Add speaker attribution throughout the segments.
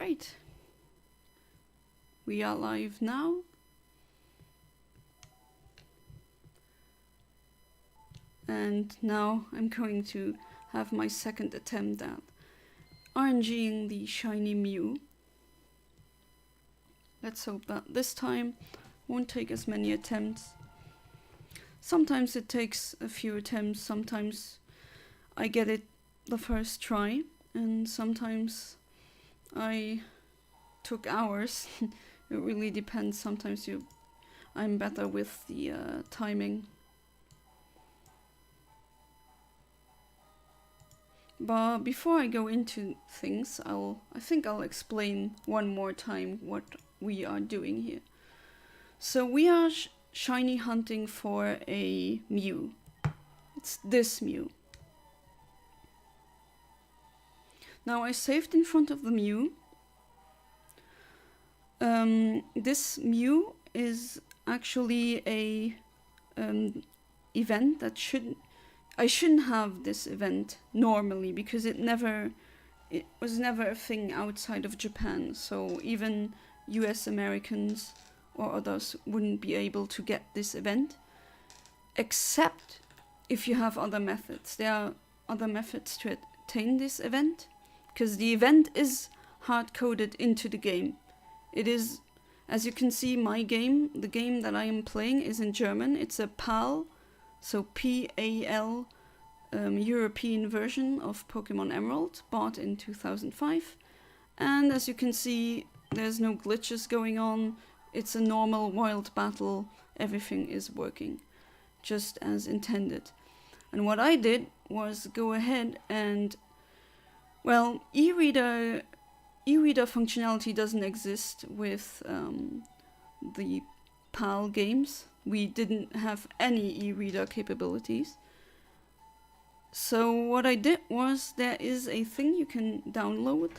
Speaker 1: Alright. We are live now. And now I'm going to have my second attempt at RNGing the shiny Mew. Let's hope that this time won't take as many attempts. Sometimes it takes a few attempts, sometimes I get it the first try, and sometimes I took hours. It really depends. Sometimes I'm better with the timing. But before I go into things, I think I'll explain one more time what we are doing here. So we are shiny hunting for a Mew. It's this Mew. Now I saved in front of the Mew. This Mew is actually a event that I shouldn't have this event normally, because it was never a thing outside of Japan, so even US Americans or others wouldn't be able to get this event, except if you have other methods. There are other methods to attain this event, because the event is hard-coded into the game. It is, as you can see, my game, the game that I am playing, is in German. It's a PAL, so P-A-L, European version of Pokémon Emerald, bought in 2005. And as you can see, there's no glitches going on. It's a normal wild battle. Everything is working just as intended. And what I did was go ahead and, well, e-reader functionality doesn't exist with the PAL games. We didn't have any e-reader capabilities. So what I did was, there is a thing you can download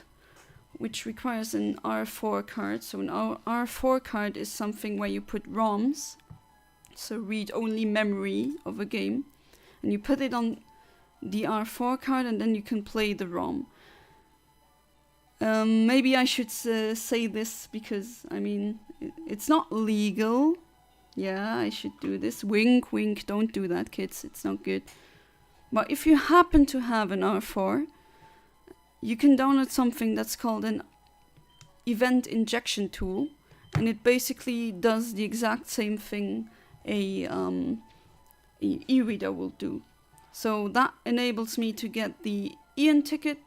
Speaker 1: which requires an R4 card. So an R4 card is something where you put ROMs, so read-only memory of a game, and you put it on the R4 card and then you can play the ROM. Maybe I should say this because, I mean, it's not legal. Yeah, I should do this. Wink, wink, don't do that, kids. It's not good. But if you happen to have an R4, you can download something that's called an event injection tool, and it basically does the exact same thing a e-reader will do. So that enables me to get the Ian ticket,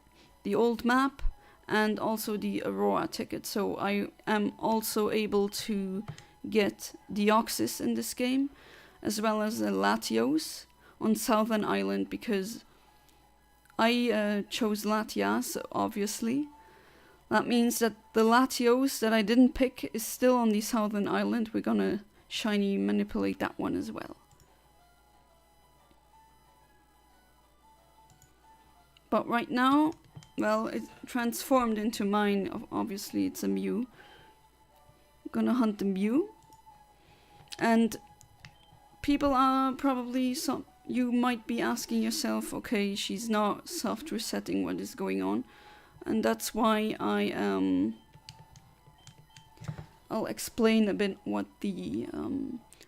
Speaker 1: the old map, and also the Aurora ticket. So I am also able to get Deoxys in this game, as well as the Latios on Southern Island, because I chose Latias, obviously. That means that the Latios that I didn't pick is still on the Southern Island. We're gonna shiny manipulate that one as well. But right now, well, it transformed into mine. Obviously, it's a Mew. I'm gonna hunt the Mew. And people are probably you might be asking yourself, okay, she's not soft resetting, what is going on? And that's why I'll explain a bit what the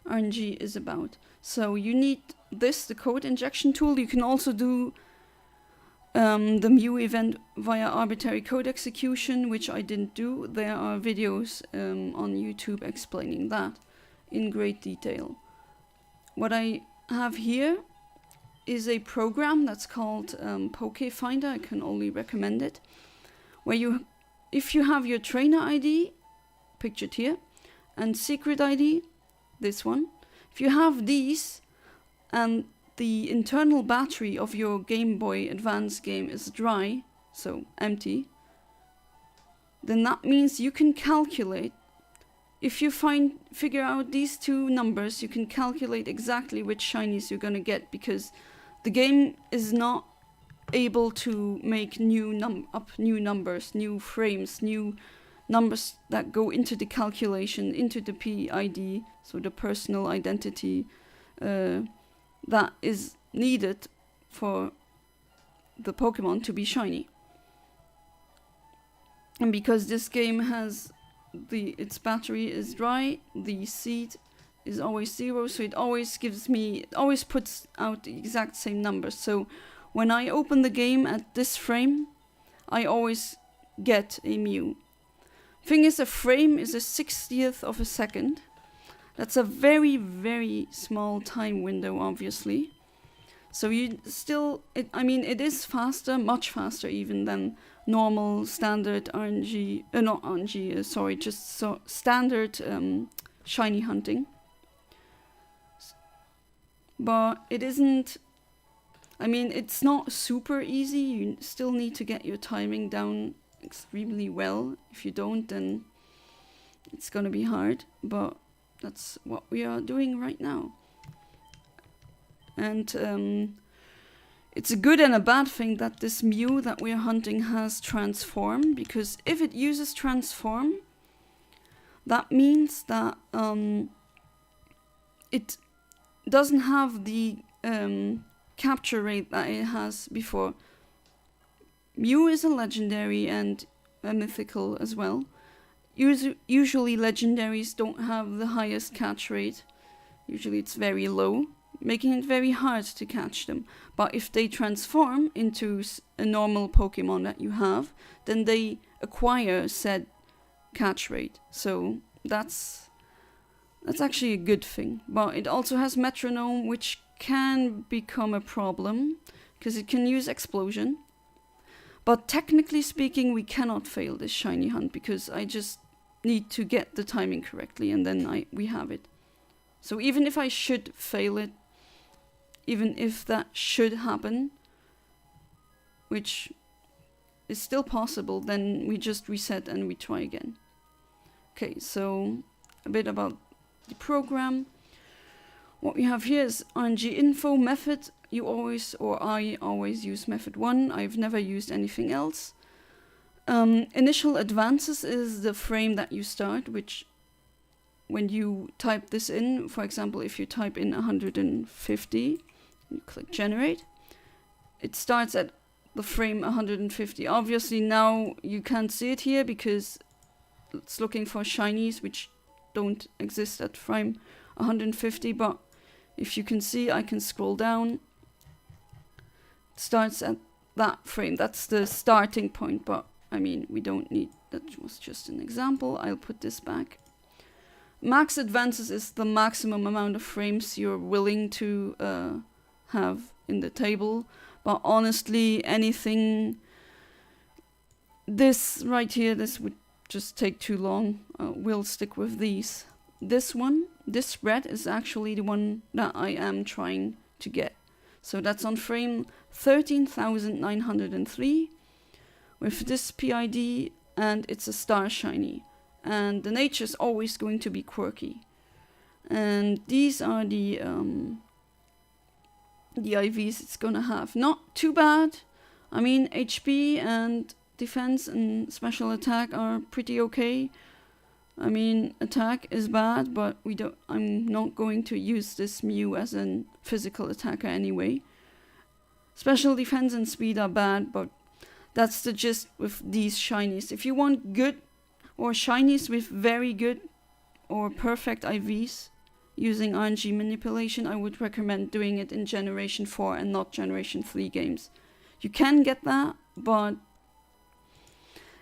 Speaker 1: RNG is about. So you need the code injection tool. You can also do the Mew event via arbitrary code execution, which I didn't do. There are videos on YouTube explaining that in great detail. What I have here is a program that's called Pokefinder. I can only recommend it. Where if you have your trainer ID, pictured here, and secret ID, this one, if you have these and the internal battery of your Game Boy Advance game is dry, so empty, then that means you can calculate. If you figure out these two numbers, you can calculate exactly which shinies you're gonna get, because the game is not able to make new numbers, new frames, new numbers that go into the calculation, into the PID, so the personal identity that is needed for the Pokemon to be shiny. And because this game has its battery is dry, the seed is always 0, so it always puts out the exact same number. So when I open the game at this frame, I always get a Mew. Thing is, a frame is a 60th of a second. That's a very, very small time window, obviously. So you still, it is faster, much faster even than normal standard RNG, not RNG, standard shiny hunting. But it isn't, it's not super easy. You still need to get your timing down extremely well. If you don't, then it's gonna be hard. But that's what we are doing right now. And it's a good and a bad thing that this Mew that we are hunting has Transform, because if it uses Transform, that means that it doesn't have the capture rate that it has before. Mew is a legendary and a mythical as well. Usually legendaries don't have the highest catch rate. Usually it's very low, making it very hard to catch them. But if they transform into a normal Pokemon that you have, then they acquire said catch rate. So that's actually a good thing. But it also has Metronome, which can become a problem, because it can use Explosion. But technically speaking, we cannot fail this shiny hunt, because I just need to get the timing correctly, and then we have it. So even if I should fail it, even if that should happen, which is still possible, then we just reset and we try again. Okay, so a bit about the program. What we have here is RNG info method. I always use method 1. I've never used anything else. Initial advances is the frame that you start, which when you type this in, for example, if you type in 150, you click generate, it starts at the frame 150. Obviously now you can't see it here because it's looking for shinies which don't exist at frame 150, but if you can see, I can scroll down. It starts at that frame. That's the starting point, but we don't need, that was just an example. I'll put this back. Max advances is the maximum amount of frames you're willing to have in the table. But honestly, anything, this right here, this would just take too long. We'll stick with these. This red is actually the one that I am trying to get. So that's on frame 13,903 with this PID, and it's a star shiny. And the nature is always going to be quirky. And these are the IVs it's gonna have. Not too bad. HP and defense and special attack are pretty okay. Attack is bad, but I'm not going to use this Mew as a physical attacker anyway. Special defense and speed are bad, but that's the gist with these shinies. If you want good or shinies with very good or perfect IVs using RNG manipulation, I would recommend doing it in Generation 4 and not Generation 3 games. You can get that, but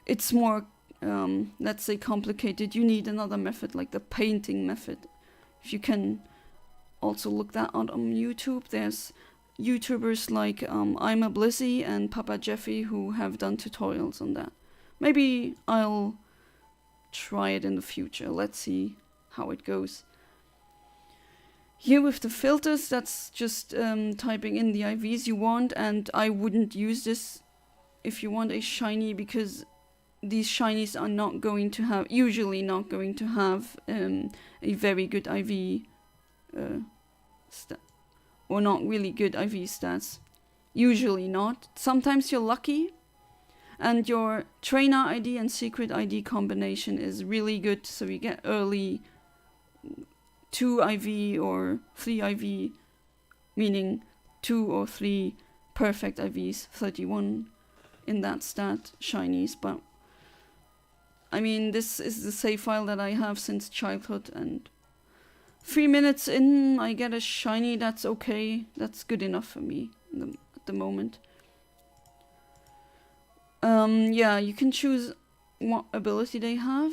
Speaker 1: it's more, let's say, complicated. You need another method, like the painting method. If you can also look that out on YouTube, there's YouTubers like I'm a Blizzy and Papa Jeffy who have done tutorials on that. Maybe I'll try it in the future. Let's see how it goes. Here with the filters, that's just typing in the IVs you want, and I wouldn't use this if you want a shiny, because these shinies are usually not going to have a very good IV or not really good IV stats. Usually not. Sometimes you're lucky and your trainer ID and secret ID combination is really good, so you get early 2 IV or 3 IV, meaning 2 or 3 perfect IVs, 31 in that stat shinies. But I mean, this is the save file that I have since childhood, and 3 minutes in, I get a shiny. That's okay. That's good enough for me at the moment. Yeah, you can choose what ability they have.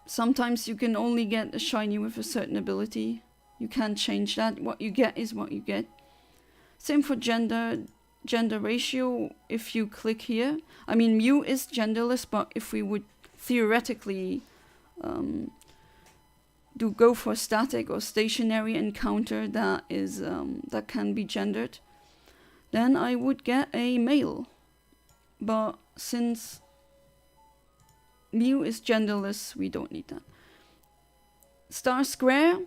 Speaker 1: Sometimes you can only get a shiny with a certain ability. You can't change that. What you get is what you get. Same for gender ratio. If you click here, I mean, Mew is genderless, but if we would theoretically go for static or stationary encounter that is that can be gendered, then I would get a male. But since Mew is genderless, we don't need that. Star Square.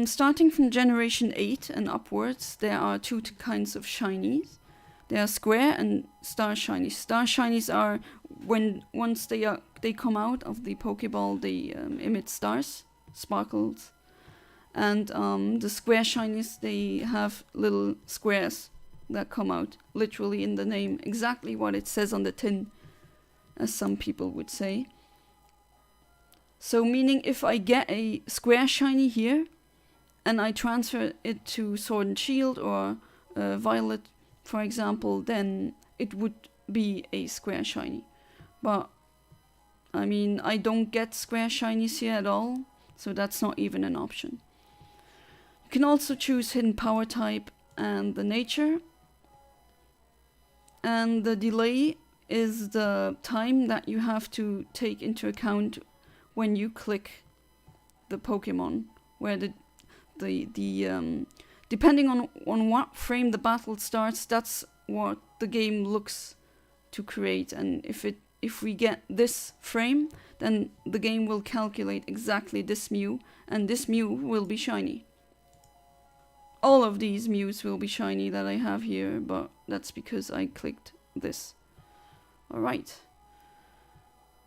Speaker 1: Starting from generation 8 and upwards, there are two kinds of shinies. There are square and star shinies. Star shinies are once they come out of the Pokeball, they emit stars, sparkles. And the square shinies, they have little squares that come out, literally in the name, exactly what it says on the tin, as some people would say. So meaning if I get a square shiny here, and I transfer it to Sword and Shield or Violet, for example, then it would be a square shiny. But, I mean, I don't get square shinies here at all, so that's not even an option. You can also choose hidden power type and the nature. And the delay is the time that you have to take into account when you click the Pokemon, where the depending on what frame the battle starts, that's what the game looks to create. And if we get this frame, then the game will calculate exactly this Mew, and this Mew will be shiny. All of these Mews will be shiny that I have here, but that's because I clicked this. Alright.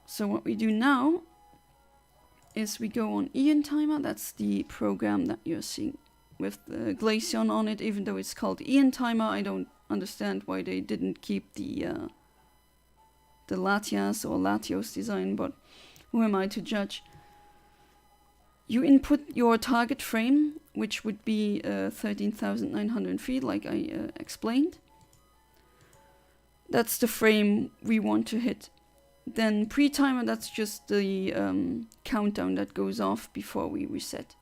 Speaker 1: So what we do now is we go on Ian Timer. That's the program that you're seeing with the Glaceon on it, even though it's called Ian Timer. I don't understand why they didn't keep the Latias or Latios design, but who am I to judge? You input your target frame, which would be 13,900 feet, like I explained. That's the frame we want to hit. Then pre-timer, that's just the countdown that goes off before we reset.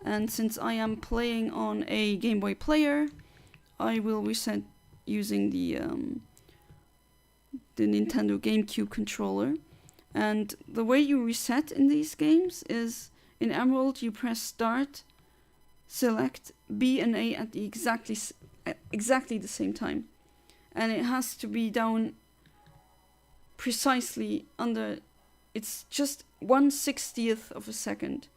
Speaker 1: And since I am playing on a Game Boy player, I will reset using the Nintendo GameCube controller. And the way you reset in these games is, in Emerald, you press start, select B and A at the exactly the same time. And it has to be down precisely under, it's just 1/60th of a second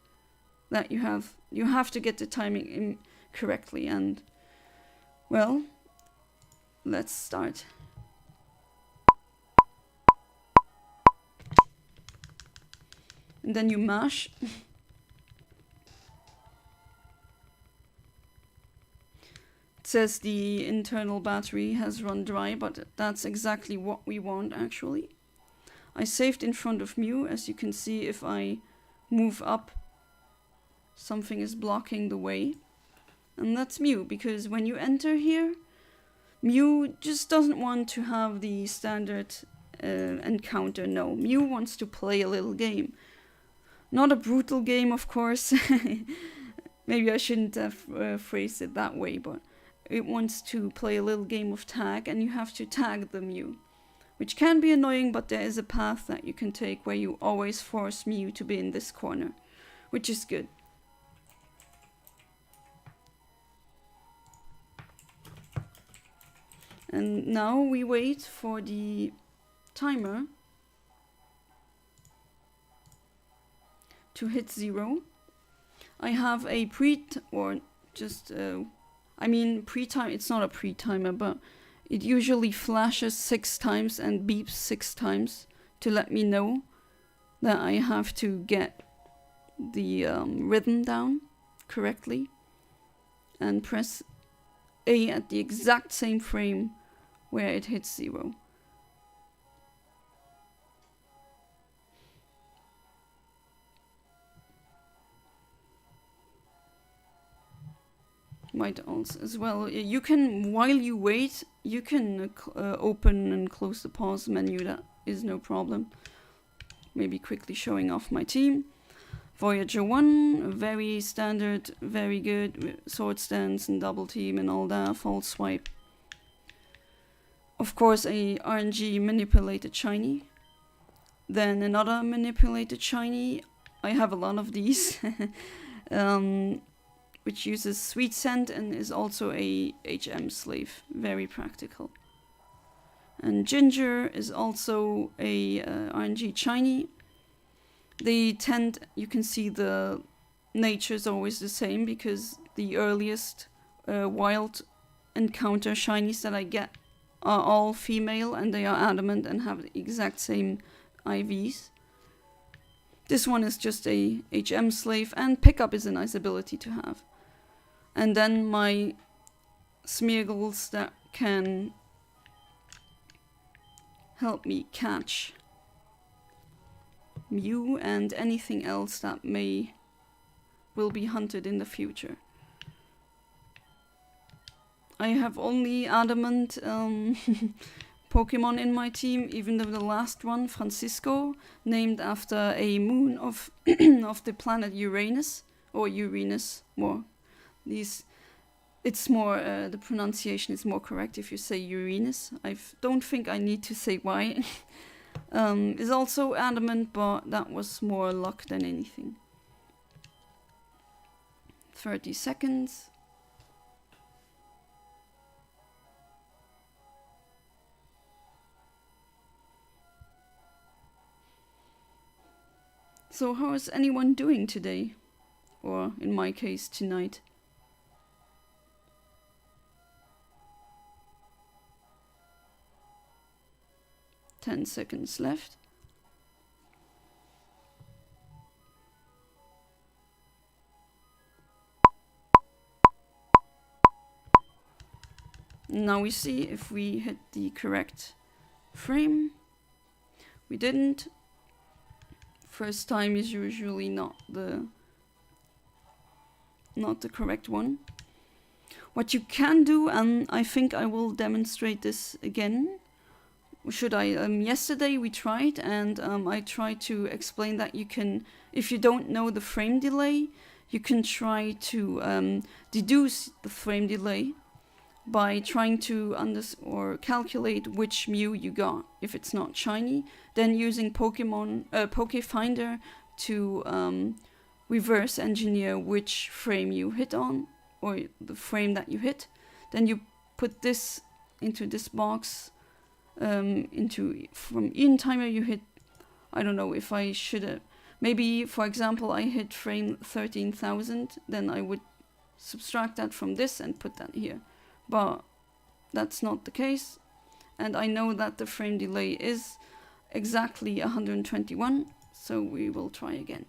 Speaker 1: that you have to get the timing in correctly. And well, let's start. And then you mash. It says the internal battery has run dry, but that's exactly what we want actually. I saved in front of Mew. As you can see, if I move up, something is blocking the way. And that's Mew, because when you enter here, Mew just doesn't want to have the standard encounter. No, Mew wants to play a little game. Not a brutal game, of course. Maybe I shouldn't have phrased it that way, but it wants to play a little game of tag, and you have to tag the Mew. Which can be annoying, but there is a path that you can take where you always force Mew to be in this corner, which is good. And now we wait for the timer to hit 0. I have a pre-time, it's not a pre-timer, but it usually flashes 6 times and beeps 6 times to let me know that I have to get the rhythm down correctly, and press A at the exact same frame where it hits 0. might also as well. You can, while you wait, you can open and close the pause menu. That is no problem. Maybe quickly showing off my team. Voyager 1, very standard, very good. Sword stance and double team and all that. False swipe. Of course, a RNG manipulated shiny. Then another manipulated shiny. I have a lot of these. Which uses sweet scent and is also a HM slave. Very practical. And Ginger is also a RNG shiny. They tend, you can see the nature is always the same because the earliest wild encounter shinies that I get are all female and they are adamant and have the exact same IVs. This one is just a HM slave, and pickup is a nice ability to have. And then my Smeargles that can help me catch Mew and anything else that will be hunted in the future. I have only adamant Pokemon in my team, even though the last one, Francisco, named after a moon of of the planet Uranus, or Uranus, more. It's more, the pronunciation is more correct if you say Uranus. I don't think I need to say why. Is also adamant, but that was more luck than anything. 30 seconds. So how is anyone doing today? Or in my case, tonight? Ten seconds left. Now we see if we hit the correct frame. We didn't. First time is usually not the correct one. What you can do, and I think I will demonstrate this again. Should I? Yesterday we tried, and I tried to explain that you can, if you don't know the frame delay, you can try to deduce the frame delay by trying to calculate which Mew you got if it's not shiny, then using Pokefinder to reverse engineer which frame you hit on, or the frame that you hit. Then you put this into this box, from in timer you hit, I don't know if I should have, maybe for example I hit frame 13,000, then I would subtract that from this and put that here. But that's not the case, and I know that the frame delay is exactly 121, so we will try again.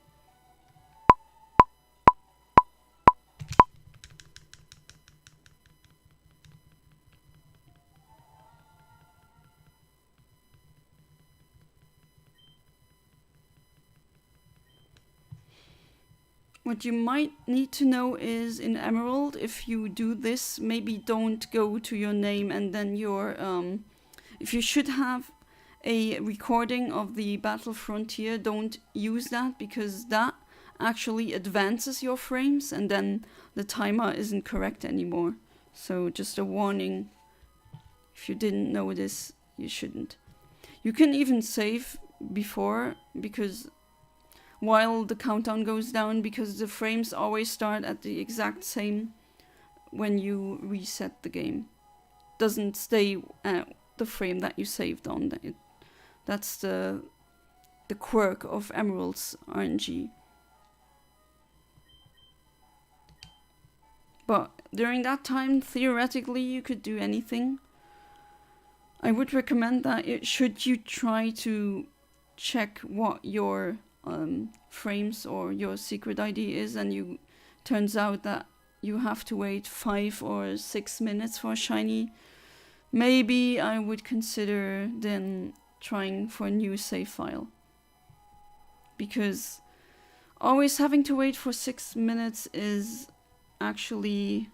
Speaker 1: What you might need to know is in Emerald, if you do this, maybe don't go to your name and then your, if you should have a recording of the Battle Frontier, don't use that, because that actually advances your frames and then the timer isn't correct anymore. So just a warning, if you didn't know this, you shouldn't. You can even save before, because while the countdown goes down, because the frames always start at the exact same when you reset the game. Doesn't stay at the frame that you saved on. That's the quirk of Emerald's RNG. But during that time, theoretically, you could do anything. I would recommend that should you try to check what your frames or your secret ID is, and turns out that you have to wait 5 or 6 minutes for a shiny, maybe I would consider then trying for a new save file, because always having to wait for 6 minutes is actually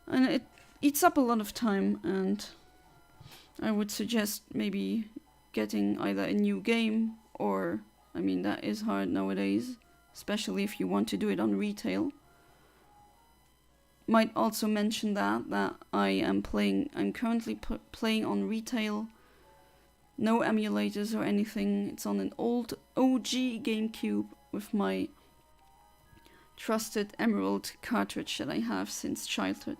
Speaker 1: And it eats up a lot of time, and I would suggest maybe getting either a new game or, I mean, that is hard nowadays, especially if you want to do it on retail. Might also mention that I'm currently playing on retail. No emulators or anything. It's on an old OG GameCube with my trusted Emerald cartridge that I have since childhood.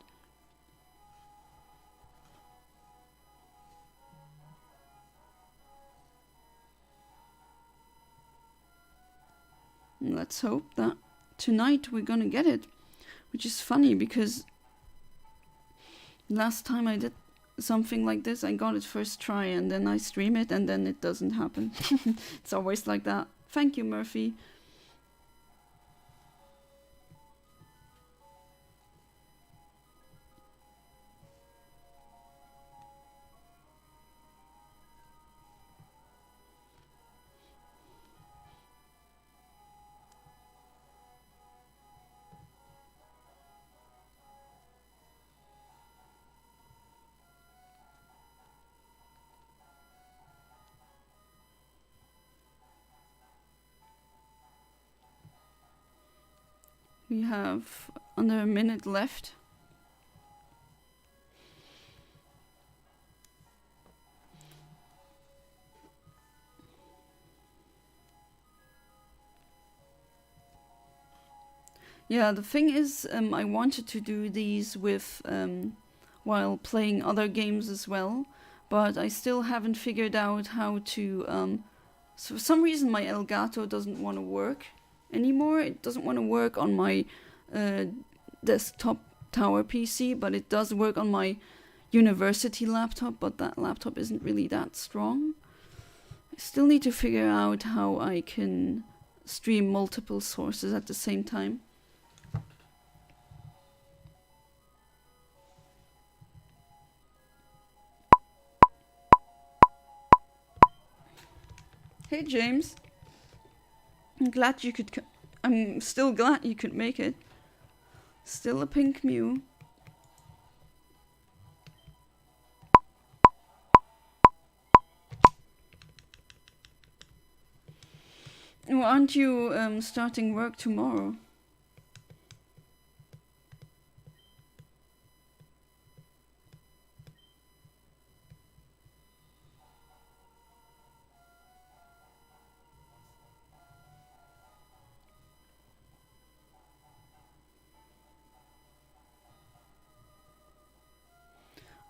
Speaker 1: And let's hope that tonight we're gonna get it. Which is funny because last time I did something like this, I got it first try and then I stream it and then it doesn't happen. It's always like that. Thank you, Murphy. We have under a minute left. Yeah, the thing is, I wanted to do these with while playing other games as well, but I still haven't figured out how to. So for some reason, my Elgato doesn't want to work anymore. It doesn't want to work on my desktop tower PC, but it does work on my university laptop, but that laptop isn't really that strong. I still need to figure out how I can stream multiple sources at the same time. Hey James, I'm still glad you could make it. Still a pink Mew. Well, aren't you starting work tomorrow?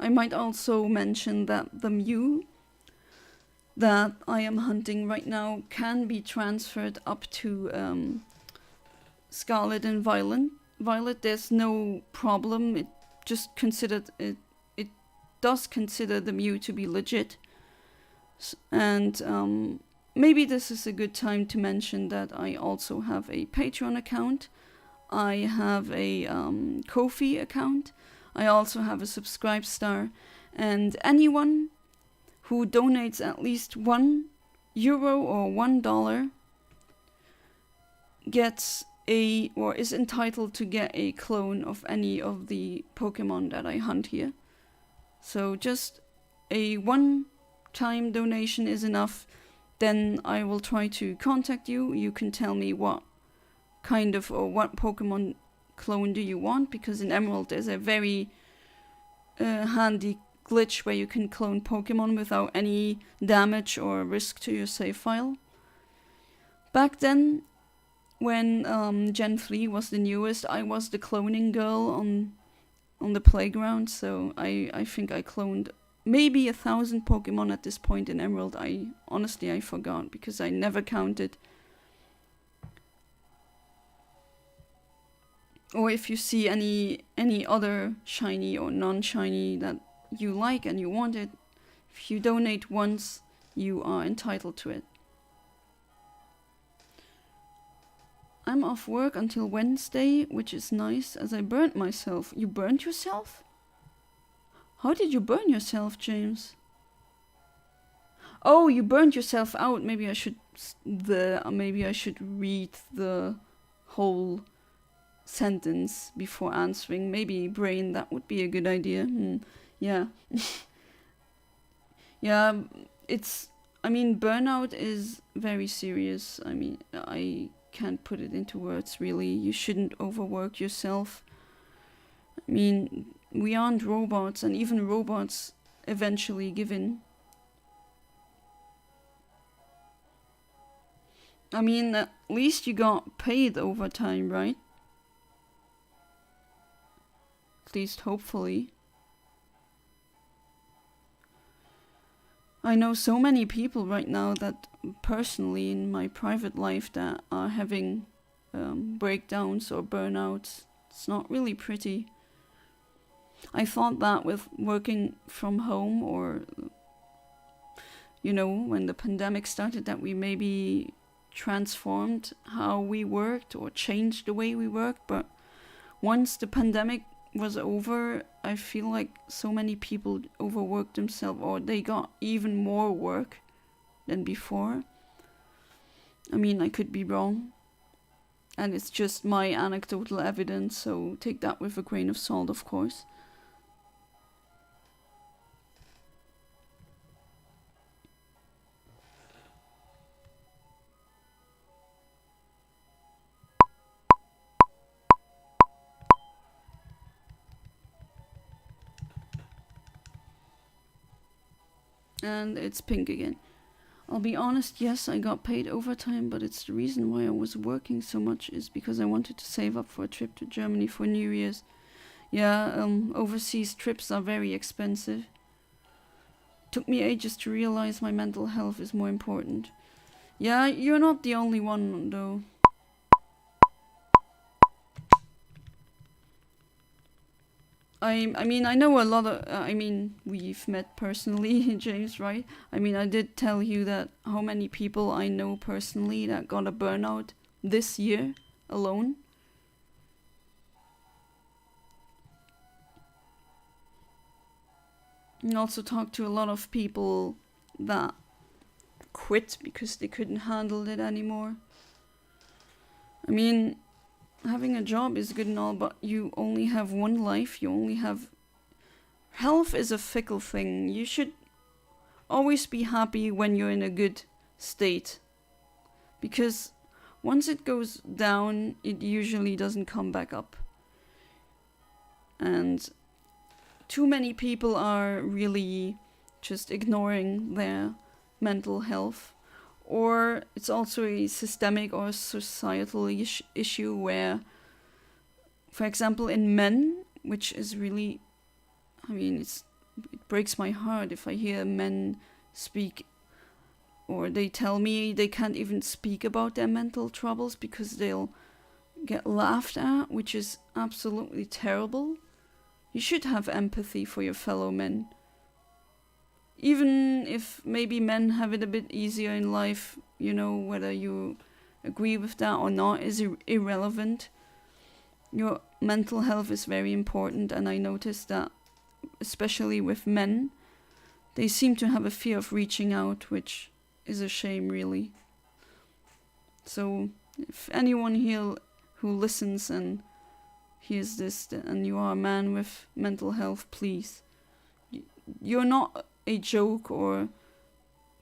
Speaker 1: I might also mention that the Mew that I am hunting right now can be transferred up to Scarlet and Violet. There's no problem. It just it does consider the Mew to be legit. And maybe this is a good time to mention that I also have a Patreon account. I have a Ko-fi account. I also have a Subscribe Star, and anyone who donates at least €1 or $1 gets or is entitled to get a clone of any of the Pokemon that I hunt here. So just a one-time donation is enough. Then I will try to contact you. You can tell me what kind of or what Pokemon clone do you want, because in Emerald there's a very handy glitch where you can clone Pokemon without any damage or risk to your save file. Back then, when Gen 3 was the newest, I was the cloning girl on the playground, so I think I cloned maybe 1,000 Pokemon at this point in Emerald. I forgot because I never counted. Or if you see any other shiny or non-shiny that you like and you want it, if you donate once, you are entitled to it. I'm off work until Wednesday, which is nice, as I burnt myself. You burnt yourself? How did you burn yourself, James? Oh, you burned yourself out. Maybe I should read the whole sentence before answering. Maybe brain, that would be a good idea. Yeah. Yeah, burnout is very serious. I can't put it into words, really. You shouldn't overwork yourself. We aren't robots, and even robots eventually give in. At least you got paid overtime, right? At least hopefully. I know so many people right now that personally in my private life that are having breakdowns or burnouts. It's not really pretty. I thought that with working from home, or when the pandemic started, that we maybe transformed how we worked or changed the way we worked. But once the pandemic was over, I feel like so many people overworked themselves, or they got even more work than before. I could be wrong, and it's just my anecdotal evidence, so take that with a grain of salt, of course. And it's pink again. I'll be honest, yes, I got paid overtime, but it's the reason why I was working so much is because I wanted to save up for a trip to Germany for New Year's. Yeah, overseas trips are very expensive. Took me ages to realize my mental health is more important. Yeah, you're not the only one, though. I know a lot of, we've met personally, James, right? I did tell you that how many people I know personally that got a burnout this year alone. And also talked to a lot of people that quit because they couldn't handle it anymore. Having a job is good and all, but you only have one life. Health is a fickle thing. You should always be happy when you're in a good state. Because once it goes down, it usually doesn't come back up. And too many people are really just ignoring their mental health. Or it's also a systemic or societal issue where, for example, in men, which is really, it breaks my heart if I hear men speak, or they tell me they can't even speak about their mental troubles because they'll get laughed at, which is absolutely terrible. You should have empathy for your fellow men. Even if maybe men have it a bit easier in life, whether you agree with that or not is irrelevant. Your mental health is very important, and I noticed that, especially with men, they seem to have a fear of reaching out, which is a shame, really. So, if anyone here who listens and hears this, and you are a man with mental health, please. You're not a joke or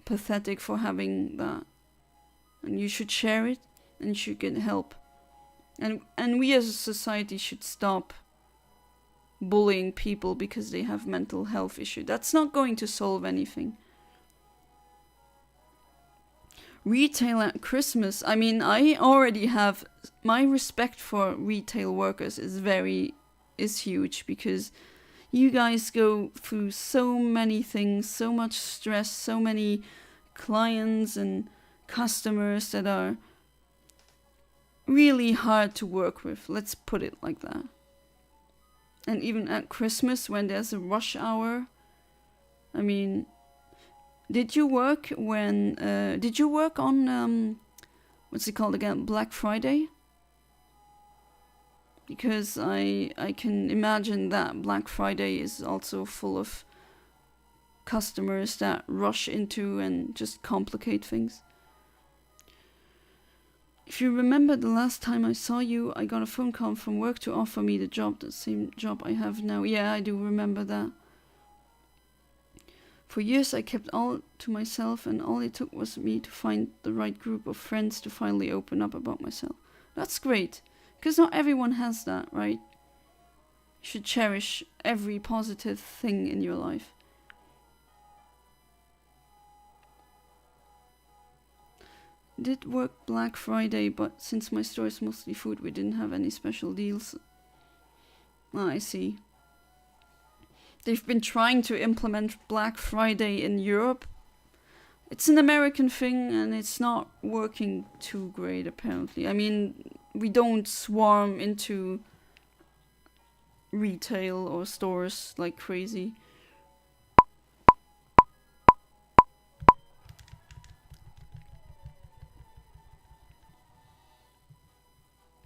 Speaker 1: pathetic for having that, and you should share it and you should get help, and we as a society should stop bullying people because they have mental health issues. That's not going to solve anything. Retail at Christmas, I already have, my respect for retail workers is huge, because you guys go through so many things, so much stress, so many clients and customers that are really hard to work with. Let's put it like that. And even at Christmas, when there's a rush hour, did you work on, what's it called again, Black Friday? Because I can imagine that Black Friday is also full of customers that rush into and just complicate things. If you remember the last time I saw you, I got a phone call from work to offer me the same job I have now. Yeah, I do remember that. For years I kept all to myself, and all it took was me to find the right group of friends to finally open up about myself. That's great, because not everyone has that, right? You should cherish every positive thing in your life. Did work Black Friday, but since my store is mostly food, we didn't have any special deals. Ah, I see. They've been trying to implement Black Friday in Europe. It's an American thing and it's not working too great, apparently. I mean, we don't swarm into retail or stores like crazy.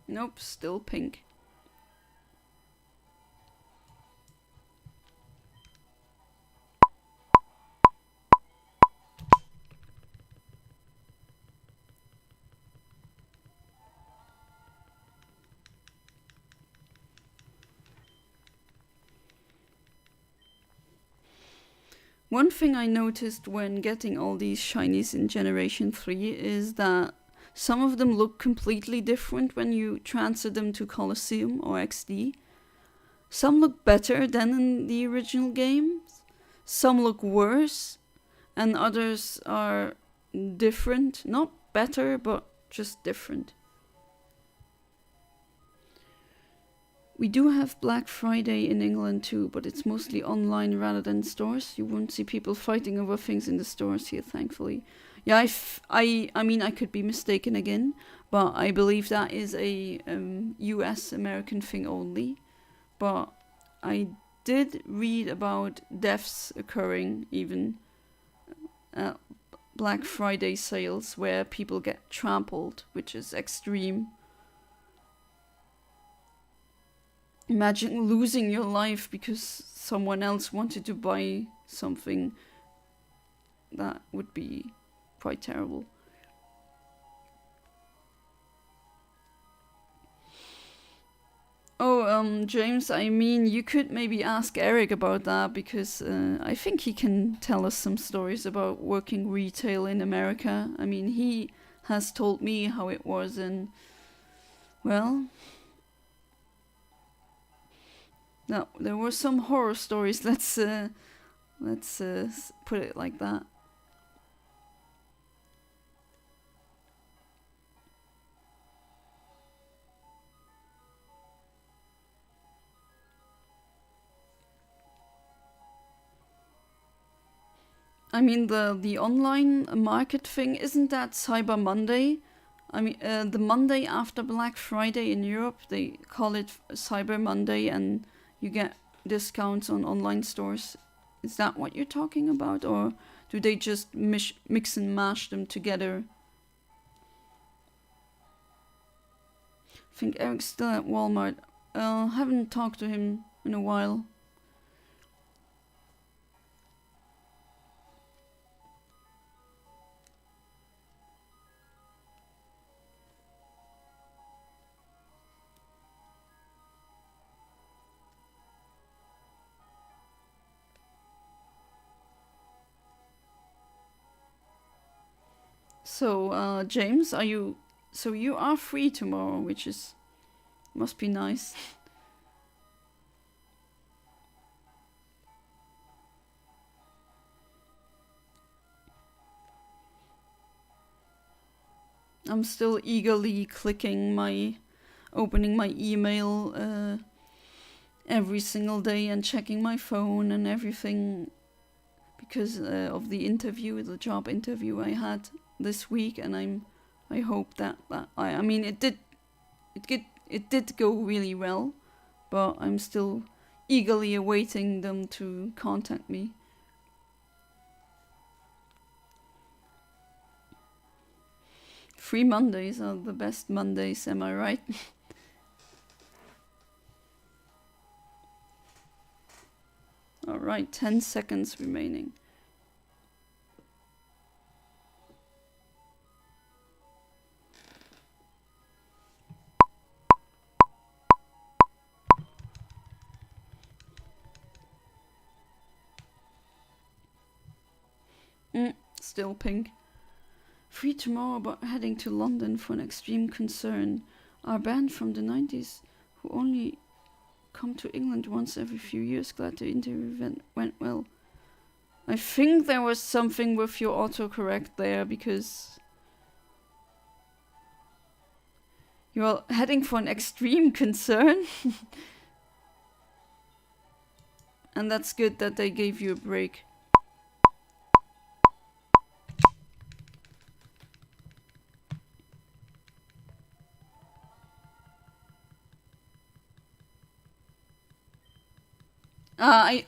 Speaker 1: Nope, still pink. One thing I noticed when getting all these shinies in Generation 3 is that some of them look completely different when you transfer them to Colosseum or XD. Some look better than in the original games, some look worse, and others are different. Not better, but just different. We do have Black Friday in England too, but it's mostly online rather than stores. You won't see people fighting over things in the stores here, thankfully. Yeah, I mean, I could be mistaken again, but I believe that is a US American thing only. But I did read about deaths occurring even at Black Friday sales where people get trampled, which is extreme. Imagine losing your life because someone else wanted to buy something. That would be quite terrible. Oh, James, I mean, you could maybe ask Eric about that because I think he can tell us some stories about working retail in America. I mean, he has told me how it was, and well, no, there were some horror stories. Let's put it like that. I mean, the online market thing, isn't that Cyber Monday? I mean, the Monday after Black Friday in Europe, they call it Cyber Monday, and you get discounts on online stores. Is that what you're talking about, or do they just mix and mash them together? I think Eric's still at Walmart. Haven't talked to him in a while. So, James, are you? So you are free tomorrow, which is must be nice. I'm still eagerly opening my email every single day and checking my phone and everything because of the job interview I had this week, and I hope that I mean it did go really well, but I'm still eagerly awaiting them to contact me. Free Mondays are the best Mondays, am I right? Alright, 10 seconds remaining. still pink. Free tomorrow, but heading to London for an extreme concern. Our band from the 90s, who only come to England once every few years. Glad the interview went well. I think there was something with your autocorrect there, because you're heading for an extreme concern. And that's good that they gave you a break.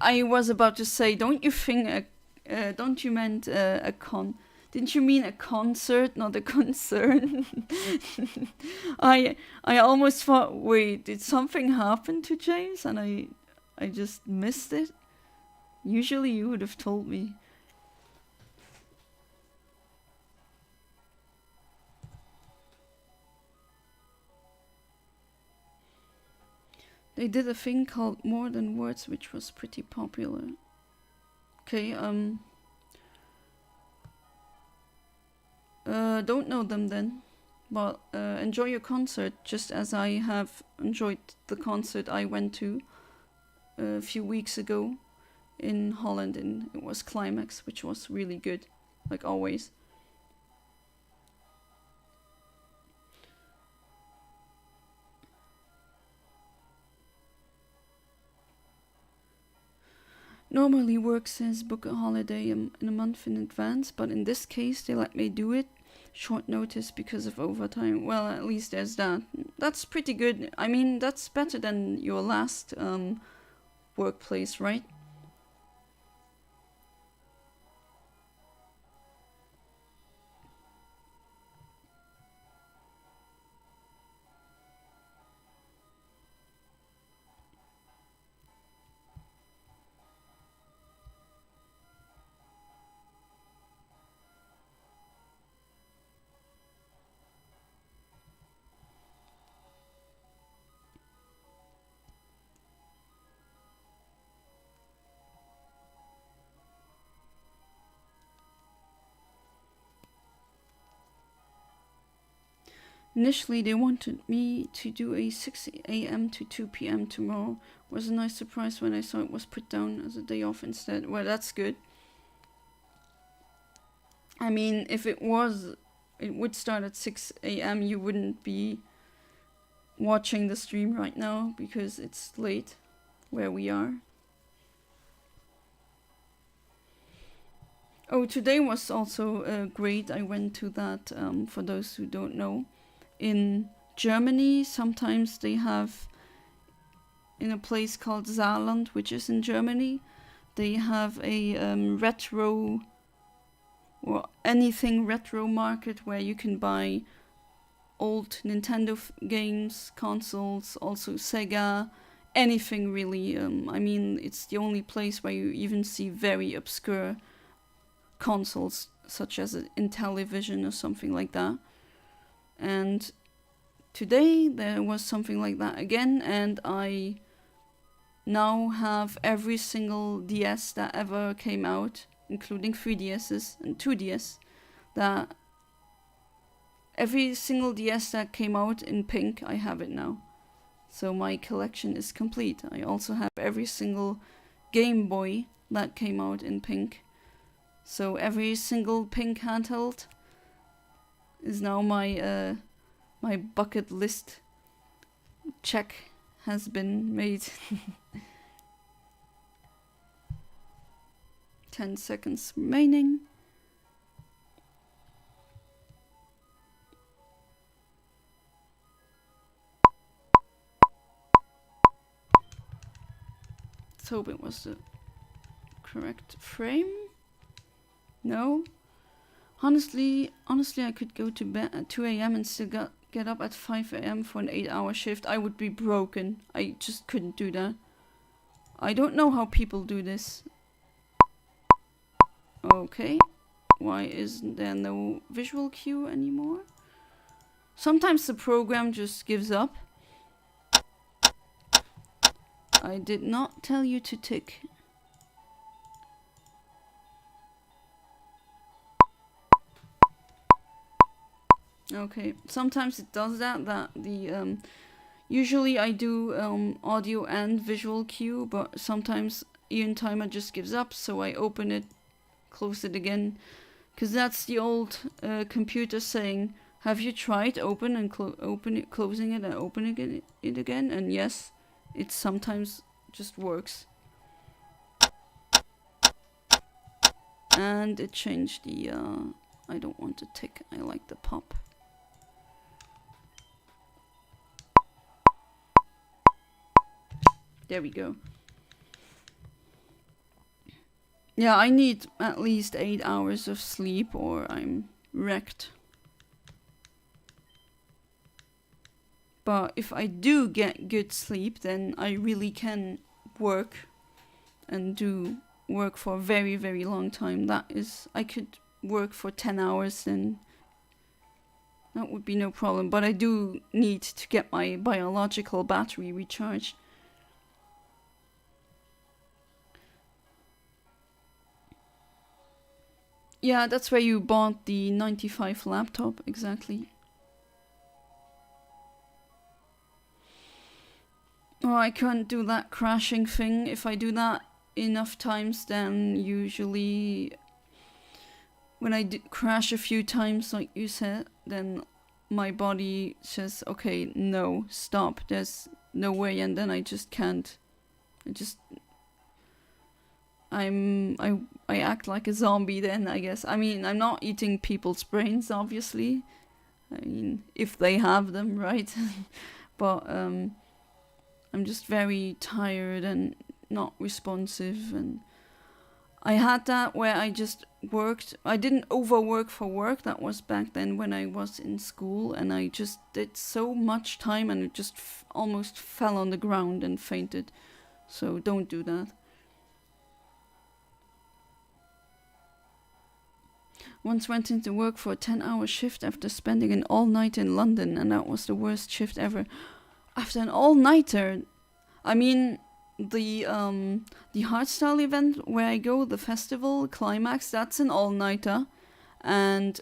Speaker 1: I was about to say, don't you think don't you meant a con? Didn't you mean a concert, not a concern? I almost thought, wait, did something happen to James and I just missed it? Usually you would have told me. They did a thing called More Than Words, which was pretty popular. Okay, don't know them then. But enjoy your concert, just as I have enjoyed the concert I went to a few weeks ago in Holland, and it was Climax, which was really good, like always. Normally work says book a holiday in a month in advance, but in this case they let me do it short notice because of overtime. Well, at least there's that. That's pretty good. I mean, that's better than your last workplace, right? Initially, they wanted me to do a 6 a.m. to 2 p.m. tomorrow. It was a nice surprise when I saw it was put down as a day off instead. Well, that's good. I mean, if it would start at 6 a.m., you wouldn't be watching the stream right now because it's late where we are. Oh, today was also great. I went to that, for those who don't know. In Germany, sometimes they have, in a place called Saarland, which is in Germany, they have a retro or anything retro market where you can buy old Nintendo games, consoles, also Sega, anything really. I mean, it's the only place where you even see very obscure consoles, such as Intellivision or something like that. And today there was something like that again, and I now have every single DS that ever came out, including 3DSs and 2DS, that every single DS that came out in pink, I have it now. So my collection is complete. I also have every single Game Boy that came out in pink. So every single pink handheld is now my my bucket list check has been made. 10 seconds remaining. Let's hope it was the correct frame. No. Honestly, I could go to bed at 2 a.m. and still get up at 5 a.m. for an 8-hour shift. I would be broken. I just couldn't do that. I don't know how people do this. Okay. Why isn't there no visual cue anymore? Sometimes the program just gives up. I did not tell you to tick. Okay. Sometimes it does that. Usually I do audio and visual cue, but sometimes Ian Timer just gives up, so I open it, close it again, because that's the old computer saying, "Have you tried closing it and opening it again?" And yes, it sometimes just works. And it changed the. I don't want the tick. I like the pop. There we go. Yeah, I need at least 8 hours of sleep or I'm wrecked. But if I do get good sleep, then I really can work and do work for a very, very long time. That is, I could work for 10 hours, then that would be no problem. But I do need to get my biological battery recharged. Yeah, that's where you bought the 95 laptop, exactly. Oh, I can't do that crashing thing. If I do that enough times, then usually when I crash a few times, like you said, then my body says, okay, no, stop, there's no way, and then I just can't. I act like a zombie then, I guess. I mean, I'm not eating people's brains, obviously. I mean, if they have them, right? But I'm just very tired and not responsive, and I had that where I just worked. I didn't overwork for work. That was back then when I was in school, and I just did so much time and it just almost fell on the ground and fainted. So don't do that. Once went into work for a 10-hour shift after spending an all-night in London, and that was the worst shift ever. After an all-nighter, I mean, the hardstyle event where I go, the festival climax, that's an all-nighter, and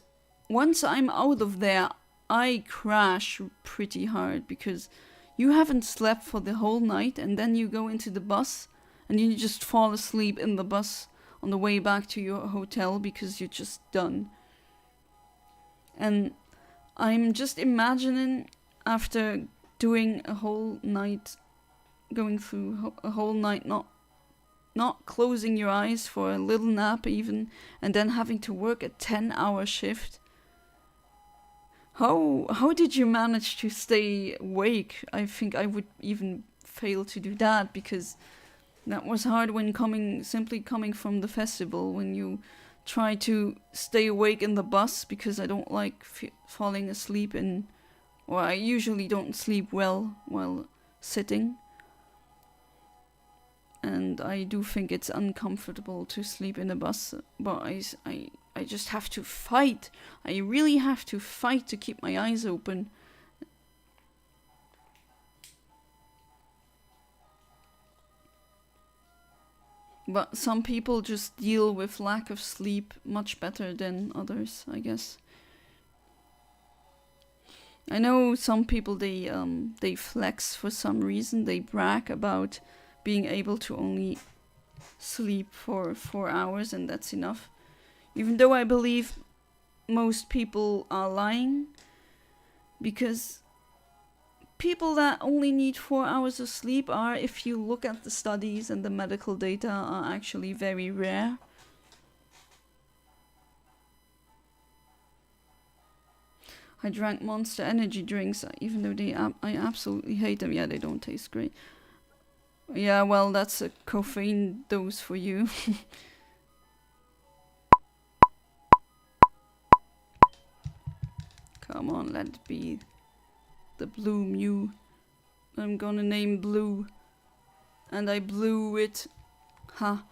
Speaker 1: once I'm out of there, I crash pretty hard because you haven't slept for the whole night, and then you go into the bus and you just fall asleep in the bus on the way back to your hotel because you're just done. And I'm just imagining after doing a whole night, going through a whole night not closing your eyes for a little nap even, and then having to work a 10-hour shift. How did you manage to stay awake? I think I would even fail to do that, because that was hard when simply coming from the festival, when you try to stay awake in the bus, because I don't like falling asleep or I usually don't sleep well while sitting. And I do think it's uncomfortable to sleep in a bus, but I just have to fight. I really have to fight to keep my eyes open. But some people just deal with lack of sleep much better than others, I guess. I know some people, they flex for some reason. They brag about being able to only sleep for 4 hours and that's enough. Even though I believe most people are lying, because people that only need 4 hours of sleep are, if you look at the studies and the medical data, are actually very rare. I drank Monster energy drinks, even though I absolutely hate them. Yeah, they don't taste great. Yeah, well, that's a caffeine dose for you. Come on, let it be the blue Mew. I'm gonna name Blue. And I blew it. Ha.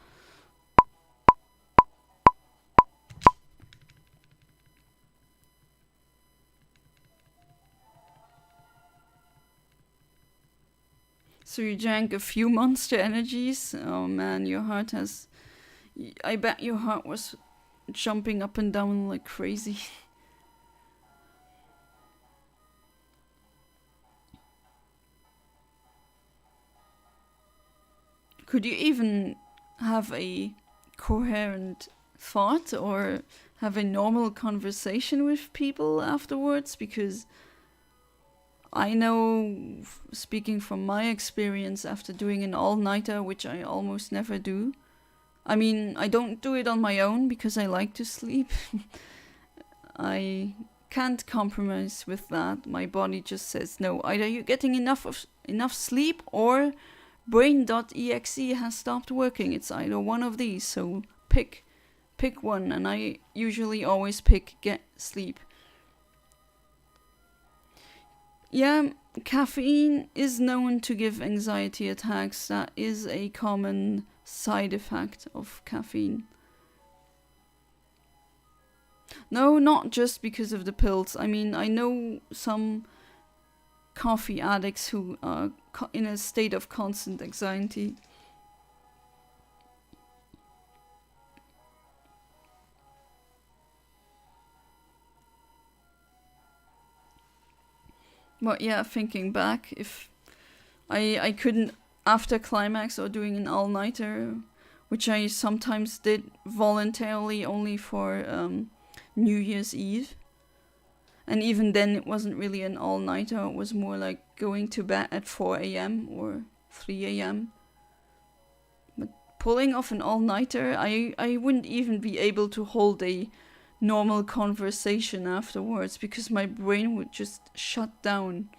Speaker 1: So you drank a few Monster Energies? Oh man, your heart has... I bet your heart was jumping up and down like crazy. Could you even have a coherent thought or have a normal conversation with people afterwards? Because I know, speaking from my experience after doing an all-nighter, which I almost never do. I mean, I don't do it on my own because I like to sleep. I can't compromise with that. My body just says no. Either you're getting enough sleep or brain.exe has stopped working. It's either one of these. So pick one, and I usually always pick get sleep. Yeah, caffeine is known to give anxiety attacks. That is a common side effect of caffeine. No, not just because of the pills. I mean, I know some coffee addicts who are in a state of constant anxiety. But yeah, thinking back, if I couldn't, after climax or doing an all-nighter, which I sometimes did voluntarily only for New Year's Eve. And even then it wasn't really an all-nighter, it was more like going to bed at 4 a.m. or 3 a.m. But pulling off an all-nighter, I wouldn't even be able to hold a normal conversation afterwards because my brain would just shut down.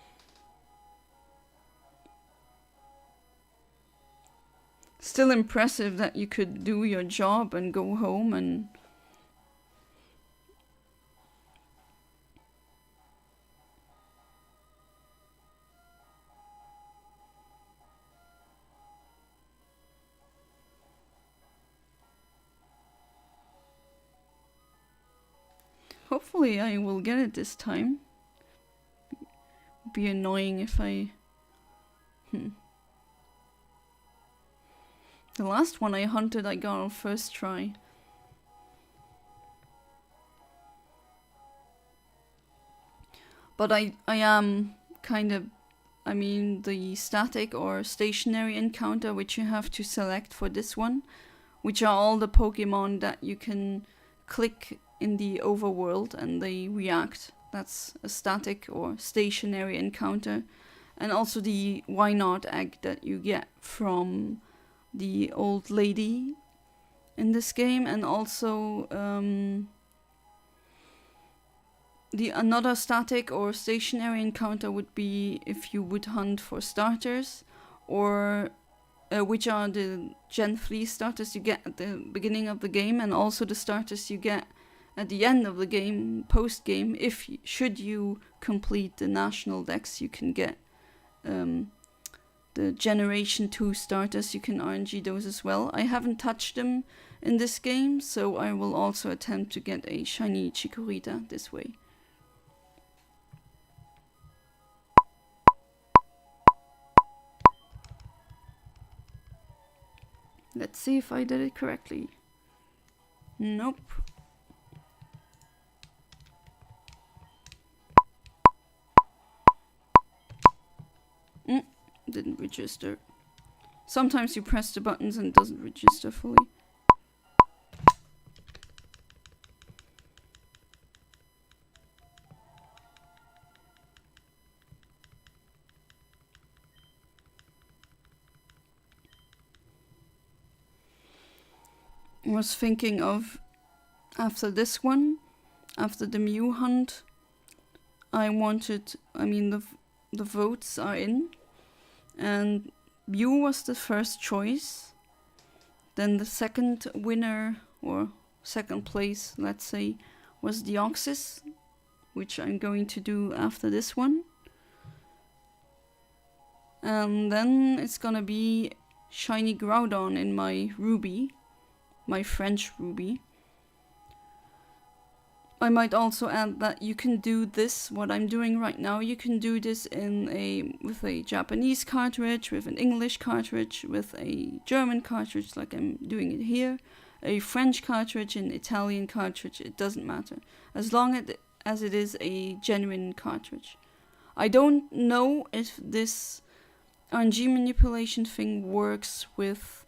Speaker 1: Still impressive that you could do your job and go home and hopefully I will get it this time. Be annoying if I... The last one I hunted I got on first try. But I am kind of... I mean, the static or stationary encounter which you have to select for this one, which are all the Pokemon that you can click in the overworld and they react. That's a static or stationary encounter. And also the why not egg that you get from the old lady in this game. And also another static or stationary encounter would be if you would hunt for starters, or which are the Gen 3 starters you get at the beginning of the game, and also the starters you get at the end of the game, post-game. Should you complete the national decks, you can get the Generation 2 starters, you can RNG those as well. I haven't touched them in this game, so I will also attempt to get a shiny Chikorita this way. Let's see if I did it correctly. Nope. Didn't register. Sometimes you press the buttons and it doesn't register fully. I was thinking of, after this one, after the Mew hunt, I mean the votes are in, and Mew was the first choice. Then the second winner, or second place, let's say, was Deoxys, which I'm going to do after this one. And then it's gonna be shiny Groudon in my Ruby, my French Ruby. I might also add that you can do this, what I'm doing right now, you can do this with a Japanese cartridge, with an English cartridge, with a German cartridge like I'm doing it here, a French cartridge, an Italian cartridge, it doesn't matter. As long as it is a genuine cartridge. I don't know if this RNG manipulation thing works with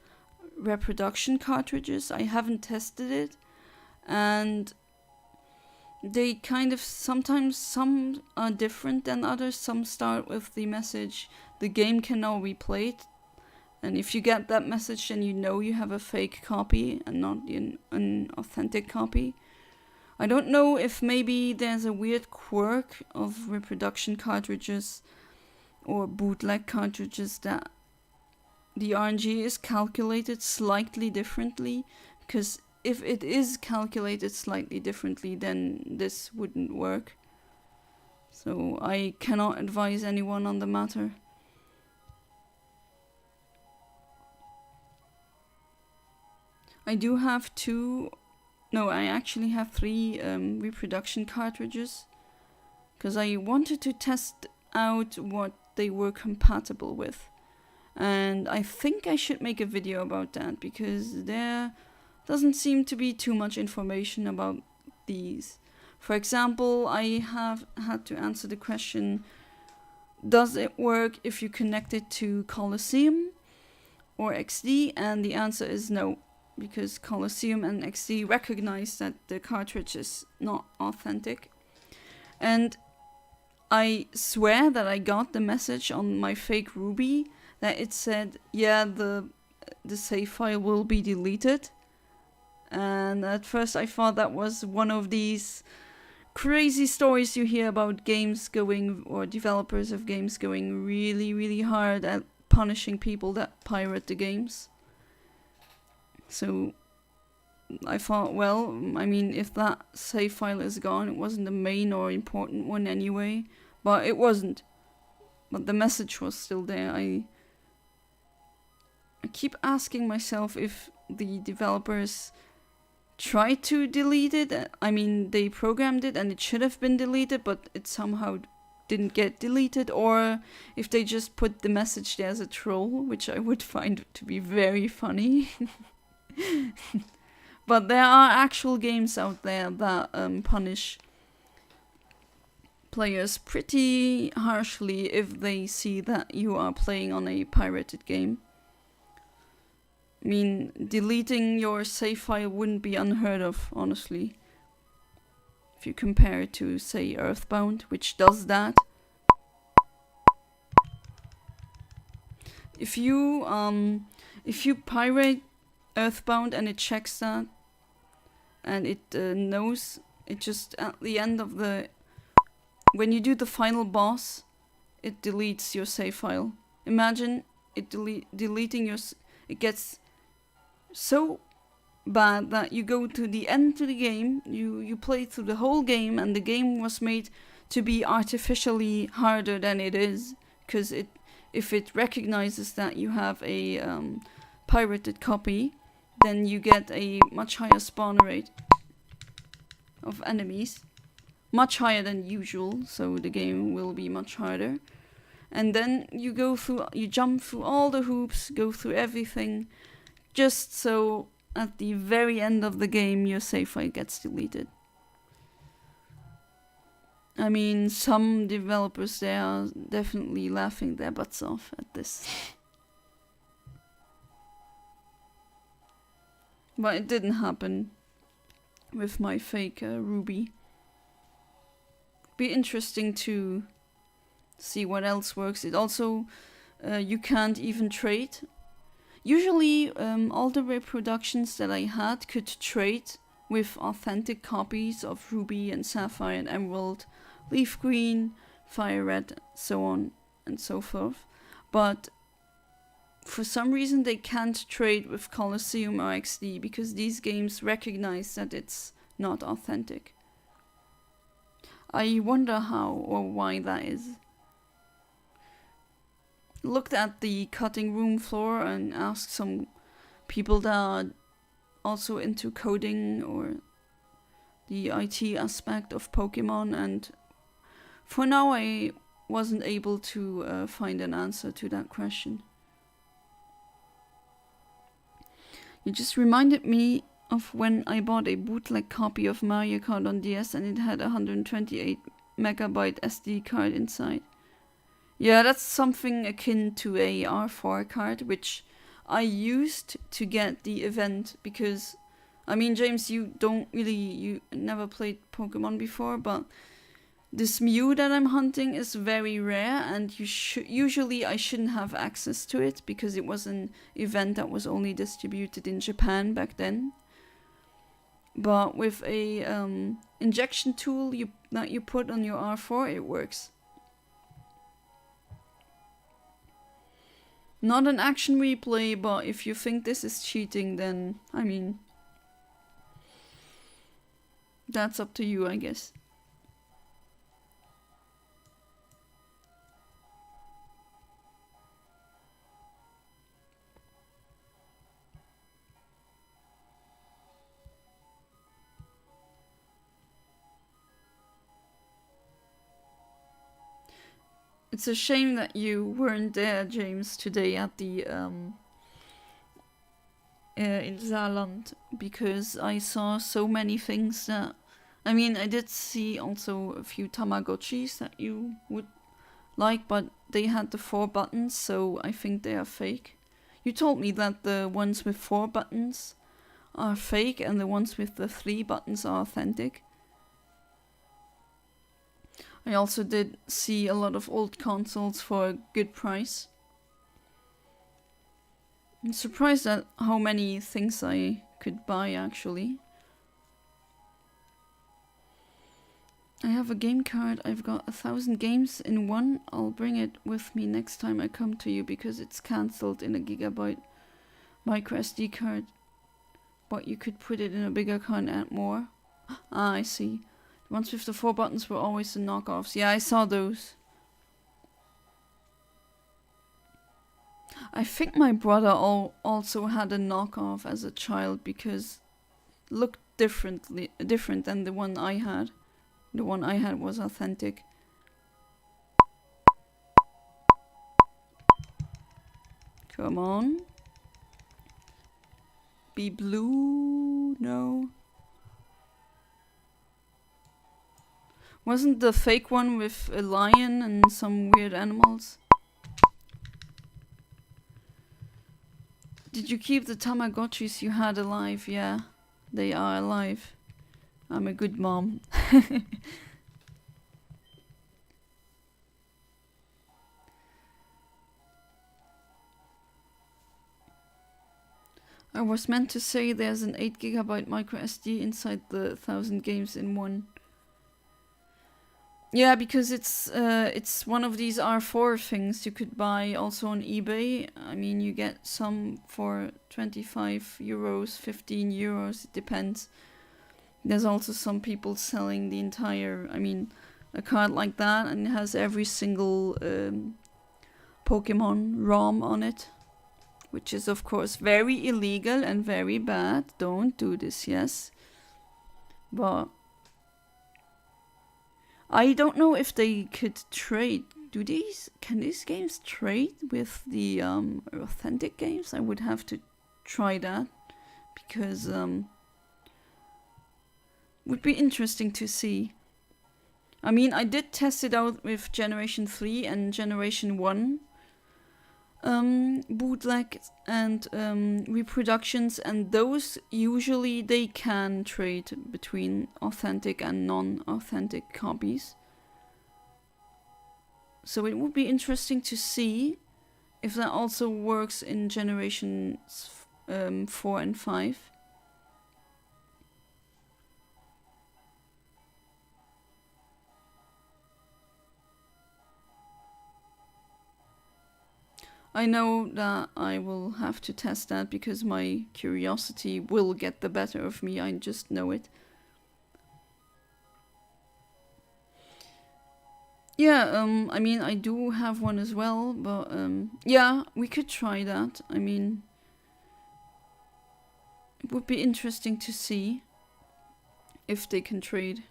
Speaker 1: reproduction cartridges. I haven't tested it, and they kind of, sometimes some are different than others. Some start with the message, the game can now be played, and if you get that message, then you know you have a fake copy and not an authentic copy. I don't know if maybe there's a weird quirk of reproduction cartridges or bootleg cartridges that the RNG is calculated slightly differently, because if it is calculated slightly differently, then this wouldn't work. So I cannot advise anyone on the matter. I do have I actually have 3 reproduction cartridges, because I wanted to test out what they were compatible with. And I think I should make a video about that, because there doesn't seem to be too much information about these. For example, I have had to answer the question, does it work if you connect it to Colosseum or XD? And the answer is no, because Colosseum and XD recognize that the cartridge is not authentic. And I swear that I got the message on my fake Ruby that it said, yeah, the save file will be deleted. And at first I thought that was one of these crazy stories you hear about games going, or developers of games going really, really hard at punishing people that pirate the games. So I thought, well, I mean, if that save file is gone, it wasn't the main or important one anyway. But it wasn't. But the message was still there. I keep asking myself if the developers tried to delete it. I mean, they programmed it and it should have been deleted, but it somehow didn't get deleted, or if they just put the message there as a troll, which I would find to be very funny. But there are actual games out there that punish players pretty harshly if they see that you are playing on a pirated game. I mean, deleting your save file wouldn't be unheard of, honestly. If you compare it to, say, Earthbound, which does that. If you pirate Earthbound and it checks that, and it knows, it just at the end of when you do the final boss, it deletes your save file. Imagine it deleting it gets so bad that you go to the end of the game, you play through the whole game, and the game was made to be artificially harder than it is, because if it recognizes that you have a pirated copy, then you get a much higher spawn rate of enemies, much higher than usual, so the game will be much harder. And then you jump through all the hoops, go through everything, just so at the very end of the game your save file gets deleted. I mean, some developers there are definitely laughing their butts off at this. But it didn't happen with my fake Ruby. Be interesting to see what else works. It also, you can't even trade. Usually, all the reproductions that I had could trade with authentic copies of Ruby and Sapphire and Emerald, Leaf Green, Fire Red, so on and so forth. But for some reason they can't trade with Colosseum or XD, because these games recognize that it's not authentic. I wonder how or why that is. Looked at the cutting room floor and asked some people that are also into coding or the IT aspect of Pokemon, and for now I wasn't able to find an answer to that question. You just reminded me of when I bought a bootleg copy of Mario Kart on DS and it had a 128 megabyte SD card inside. Yeah, that's something akin to a R4 card, which I used to get the event because, I mean, James, you never played Pokemon before, but this Mew that I'm hunting is very rare, and usually I shouldn't have access to it because it was an event that was only distributed in Japan back then. But with a injection tool that you put on your R4, it works. Not an action replay, but if you think this is cheating, then, I mean, that's up to you, I guess. It's a shame that you weren't there, James, today at the in Saarland, because I saw so many things that, I mean, I did see also a few Tamagotchis that you would like, but they had the 4 buttons, so I think they are fake. You told me that the ones with 4 buttons are fake and the ones with the 3 buttons are authentic. I also did see a lot of old consoles for a good price. I'm surprised at how many things I could buy, actually. I have a game card. I've got 1,000 games in one. I'll bring it with me next time I come to you because it's cancelled in a gigabyte micro SD card. But you could put it in a bigger card and add more. Ah, I see. The ones with the 4 buttons were always the knockoffs. Yeah, I saw those. I think my brother also had a knockoff as a child because it looked different than the one I had. The one I had was authentic. Come on. Be blue? No. Wasn't the fake one with a lion and some weird animals? Did you keep the Tamagotchis you had alive? Yeah, they are alive. I'm a good mom. I was meant to say there's an 8 GB micro SD inside the 1,000 games in one. Yeah, because it's one of these R4 things you could buy also on eBay. I mean, you get some for 25 euros, 15 euros, it depends. There's also some people selling the entire, I mean, a card like that, and it has every single Pokemon ROM on it, which is of course very illegal and very bad. Don't do this, yes. But I don't know if they could trade. Can these games trade with the authentic games? I would have to try that because would be interesting to see. I mean, I did test it out with Generation 3 and Generation 1 bootleg and reproductions, and those usually they can trade between authentic and non-authentic copies. So it would be interesting to see if that also works in generations 4 and 5. I know that I will have to test that because my curiosity will get the better of me, I just know it. Yeah, I mean, I do have one as well, but yeah, we could try that. I mean, it would be interesting to see if they can trade.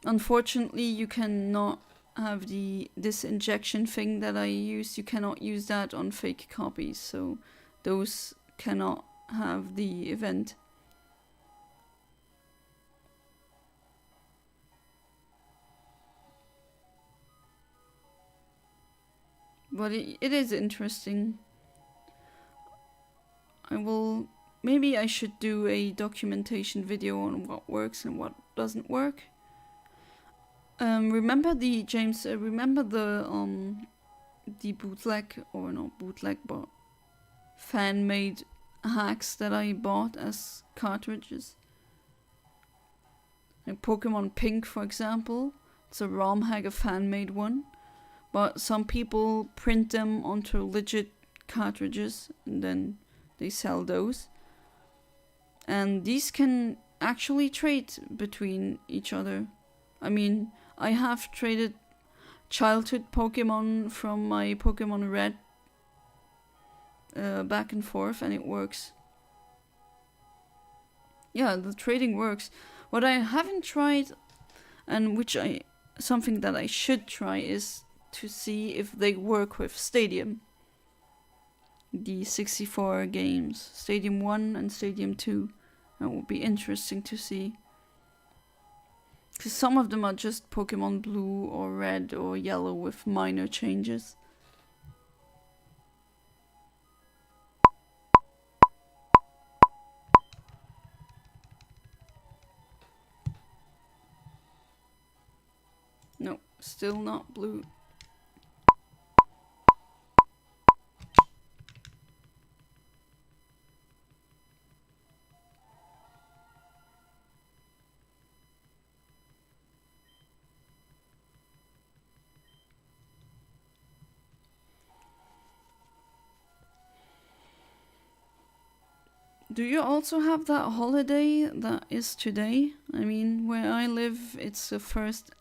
Speaker 1: Unfortunately, you cannot have this injection thing that I use. You cannot use that on fake copies, so those cannot have the event. But it is interesting. Maybe I should do a documentation video on what works and what doesn't work. Remember the bootleg, or not bootleg, but fan-made hacks that I bought as cartridges? Like Pokemon Pink, for example. It's a ROM hack, a fan-made one. But some people print them onto legit cartridges and then they sell those. And these can actually trade between each other. I mean, I have traded childhood Pokemon from my Pokemon Red back and forth, and it works. Yeah, the trading works. What I haven't tried, and something that I should try, is to see if they work with Stadium. The 64 games, Stadium 1 and Stadium 2. That would be interesting to see. Because some of them are just Pokemon Blue or Red or Yellow with minor changes. No, still not blue. Do you also have that holiday that is today? I mean, where I live, it's the first,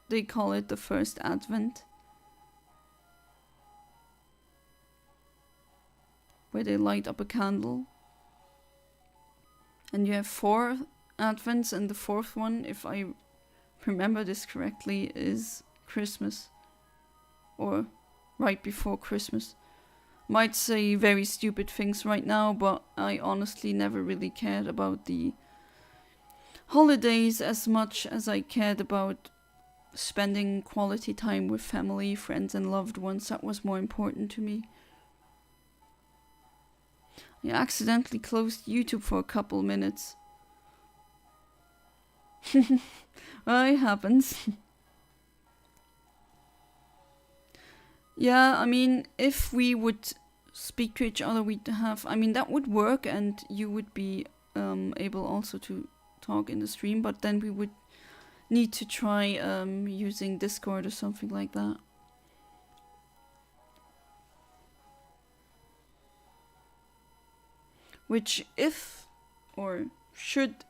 Speaker 1: they call it the first Advent. Where they light up a candle. And you have 4 Advents, and the 4th one, if I remember this correctly, is Christmas. Or right before Christmas. Might say very stupid things right now, but I honestly never really cared about the holidays as much as I cared about spending quality time with family, friends and loved ones. That was more important to me. I accidentally closed YouTube for a couple minutes. Well, it happens. Yeah, I mean, if we would speak to each other, we'd have... I mean, that would work, and you would be able also to talk in the stream, but then we would need to try using Discord or something like that. Which, if or should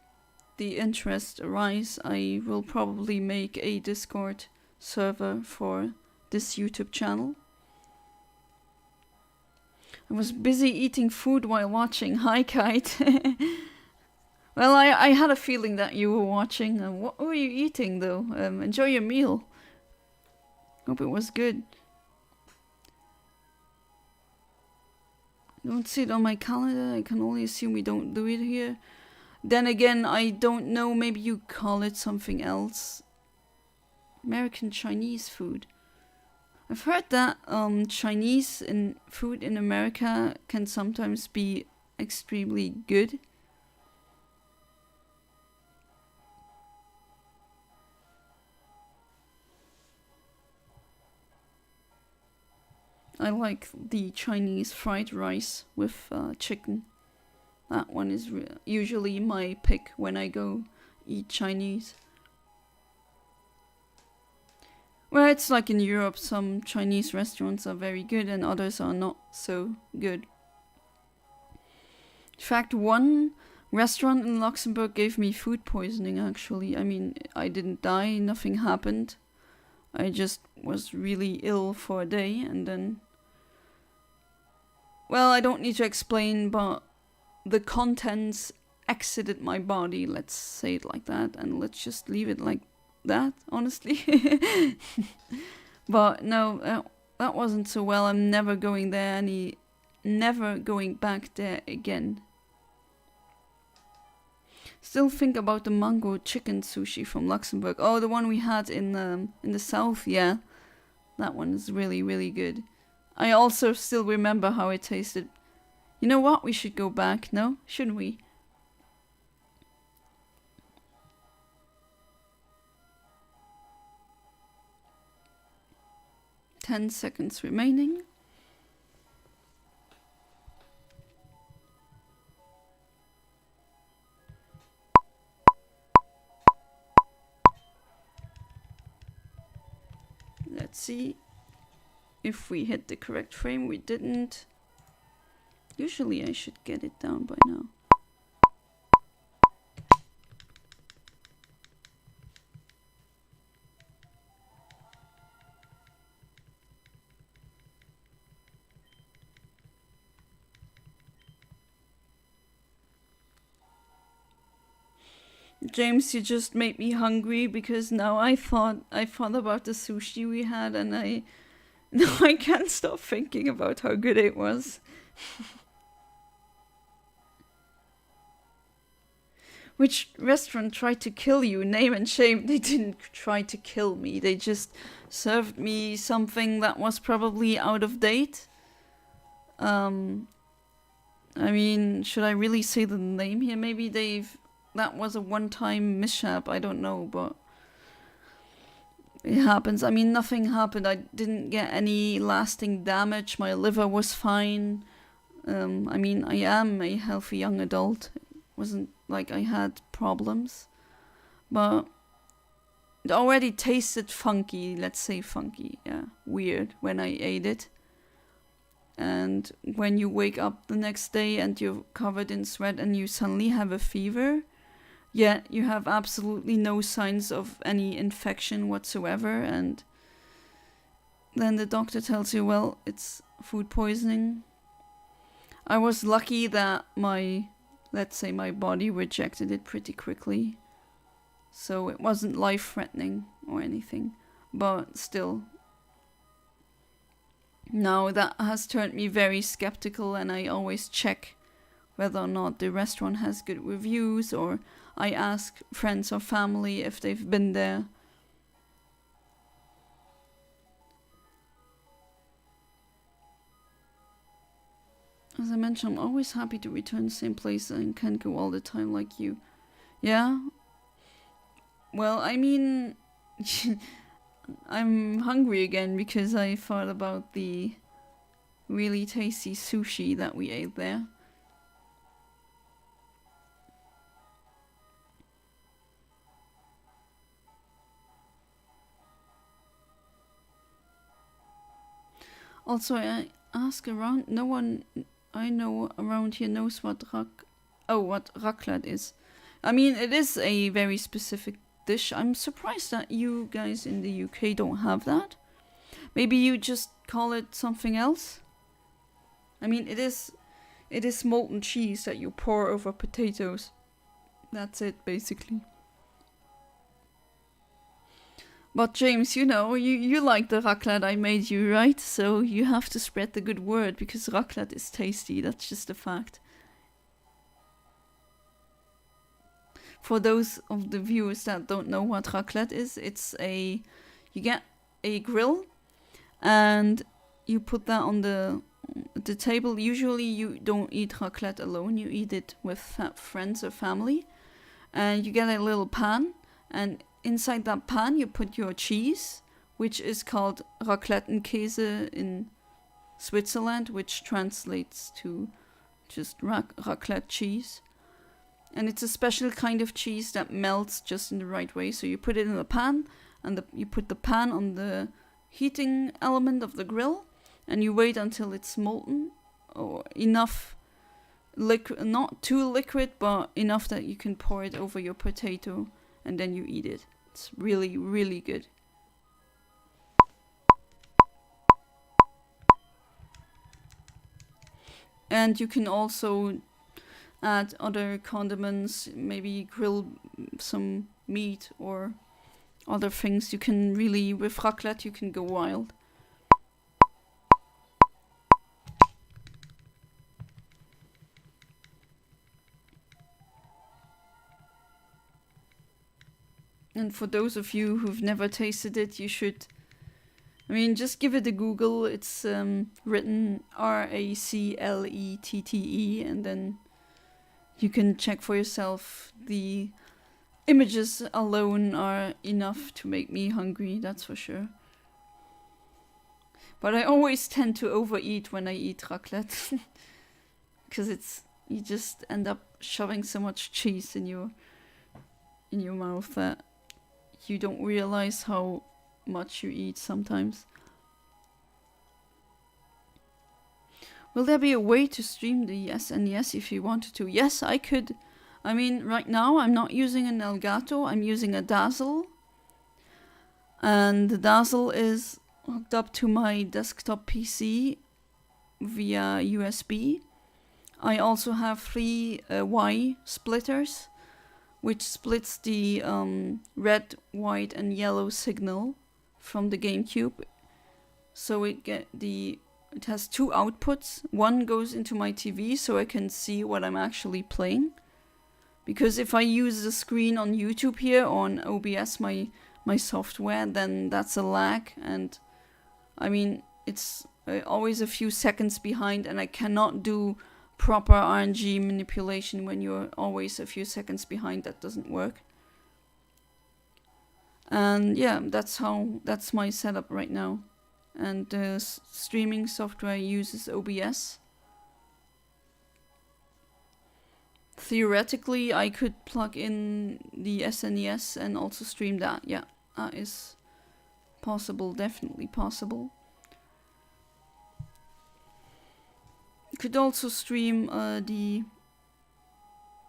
Speaker 1: the interest arise, I will probably make a Discord server for this YouTube channel. I was busy eating food while watching. Hi, Kite. Well, I had a feeling that you were watching. What were you eating, though? Enjoy your meal. Hope it was good. I don't see it on my calendar. I can only assume we don't do it here. Then again, I don't know. Maybe you call it something else. American Chinese food. I've heard that Chinese food in America can sometimes be extremely good. I like the Chinese fried rice with chicken. That one is usually my pick when I go eat Chinese. Well, it's like in Europe, some Chinese restaurants are very good and others are not so good. In fact, one restaurant in Luxembourg gave me food poisoning, actually. I mean, I didn't die, nothing happened. I just was really ill for a day, and then... Well, I don't need to explain, but the contents exited my body, let's say it like that, and let's just leave it like that, honestly. But no, that wasn't so well. I'm never going there, never going back there again. Still think about the mango chicken sushi from Luxembourg. Oh, the one we had in the south, yeah. That one is really, really good. I also still remember how it tasted. You know what? We should go back, no? Shouldn't we? Ten seconds remaining. Let's see if we hit the correct frame. We didn't. Usually I should get it down by now. James, you just made me hungry because now I thought about the sushi we had, and now I can't stop thinking about how good it was. Which restaurant tried to kill you? Name and shame. They didn't try to kill me. They just served me something that was probably out of date. I mean, should I really say the name here? Maybe that was a one-time mishap. I don't know, but it happens. I mean, nothing happened. I didn't get any lasting damage. My liver was fine. I mean, I am a healthy young adult. It wasn't like I had problems. But it already tasted funky. Let's say funky. Yeah, weird when I ate it. And when you wake up the next day and you're covered in sweat and you suddenly have a fever, yet you have absolutely no signs of any infection whatsoever, and then the doctor tells you, well, it's food poisoning. I was lucky that my body rejected it pretty quickly, so it wasn't life-threatening or anything, but still. Now that has turned me very skeptical, and I always check whether or not the restaurant has good reviews, or I ask friends or family if they've been there. As I mentioned, I'm always happy to return to the same place and can't go all the time like you. Yeah? Well, I mean, I'm hungry again because I thought about the really tasty sushi that we ate there. Also, I ask around. No one I know around here knows what raclette is. I mean, it is a very specific dish. I'm surprised that you guys in the UK don't have that. Maybe you just call it something else. I mean, it is molten cheese that you pour over potatoes. That's it, basically. But James, you know, you like the raclette I made you, right? So you have to spread the good word because raclette is tasty. That's just a fact. For those of the viewers that don't know what raclette is, you get a grill and you put that on the table. Usually you don't eat raclette alone, you eat it with friends or family. And you get a little pan, and inside that pan you put your cheese, which is called Raclettenkäse in Switzerland, which translates to just raclette cheese. And it's a special kind of cheese that melts just in the right way. So you put it in the pan, and you put the pan on the heating element of the grill, and you wait until it's molten, or enough liquid, not too liquid, but enough that you can pour it over your potato, and then you eat it. It's really, really good. And you can also add other condiments, maybe grill some meat or other things. You can really, with raclette, you can go wild. And for those of you who've never tasted it, you should I mean, just give it a Google. It's written RACLETTE, and then you can check for yourself. The images alone are enough to make me hungry, that's for sure. But I always tend to overeat when I eat raclette. Because you just end up shoving so much cheese in your mouth that you don't realize how much you eat sometimes. Will there be a way to stream the SNES if you wanted to? Yes, I could. I mean, right now I'm not using an Elgato, I'm using a Dazzle. And the Dazzle is hooked up to my desktop PC via USB. I also have 3 Y splitters, which splits the red, white, and yellow signal from the GameCube. So it has 2 outputs. One goes into my TV so I can see what I'm actually playing. Because if I use the screen on YouTube here on OBS, my software, then that's a lag. And I mean, it's always a few seconds behind, and I cannot do proper RNG manipulation when you're always a few seconds behind. That doesn't work. And yeah, that's my setup right now. And the streaming software uses OBS. Theoretically, I could plug in the SNES and also stream that. Yeah, that is possible, definitely possible. Could also stream the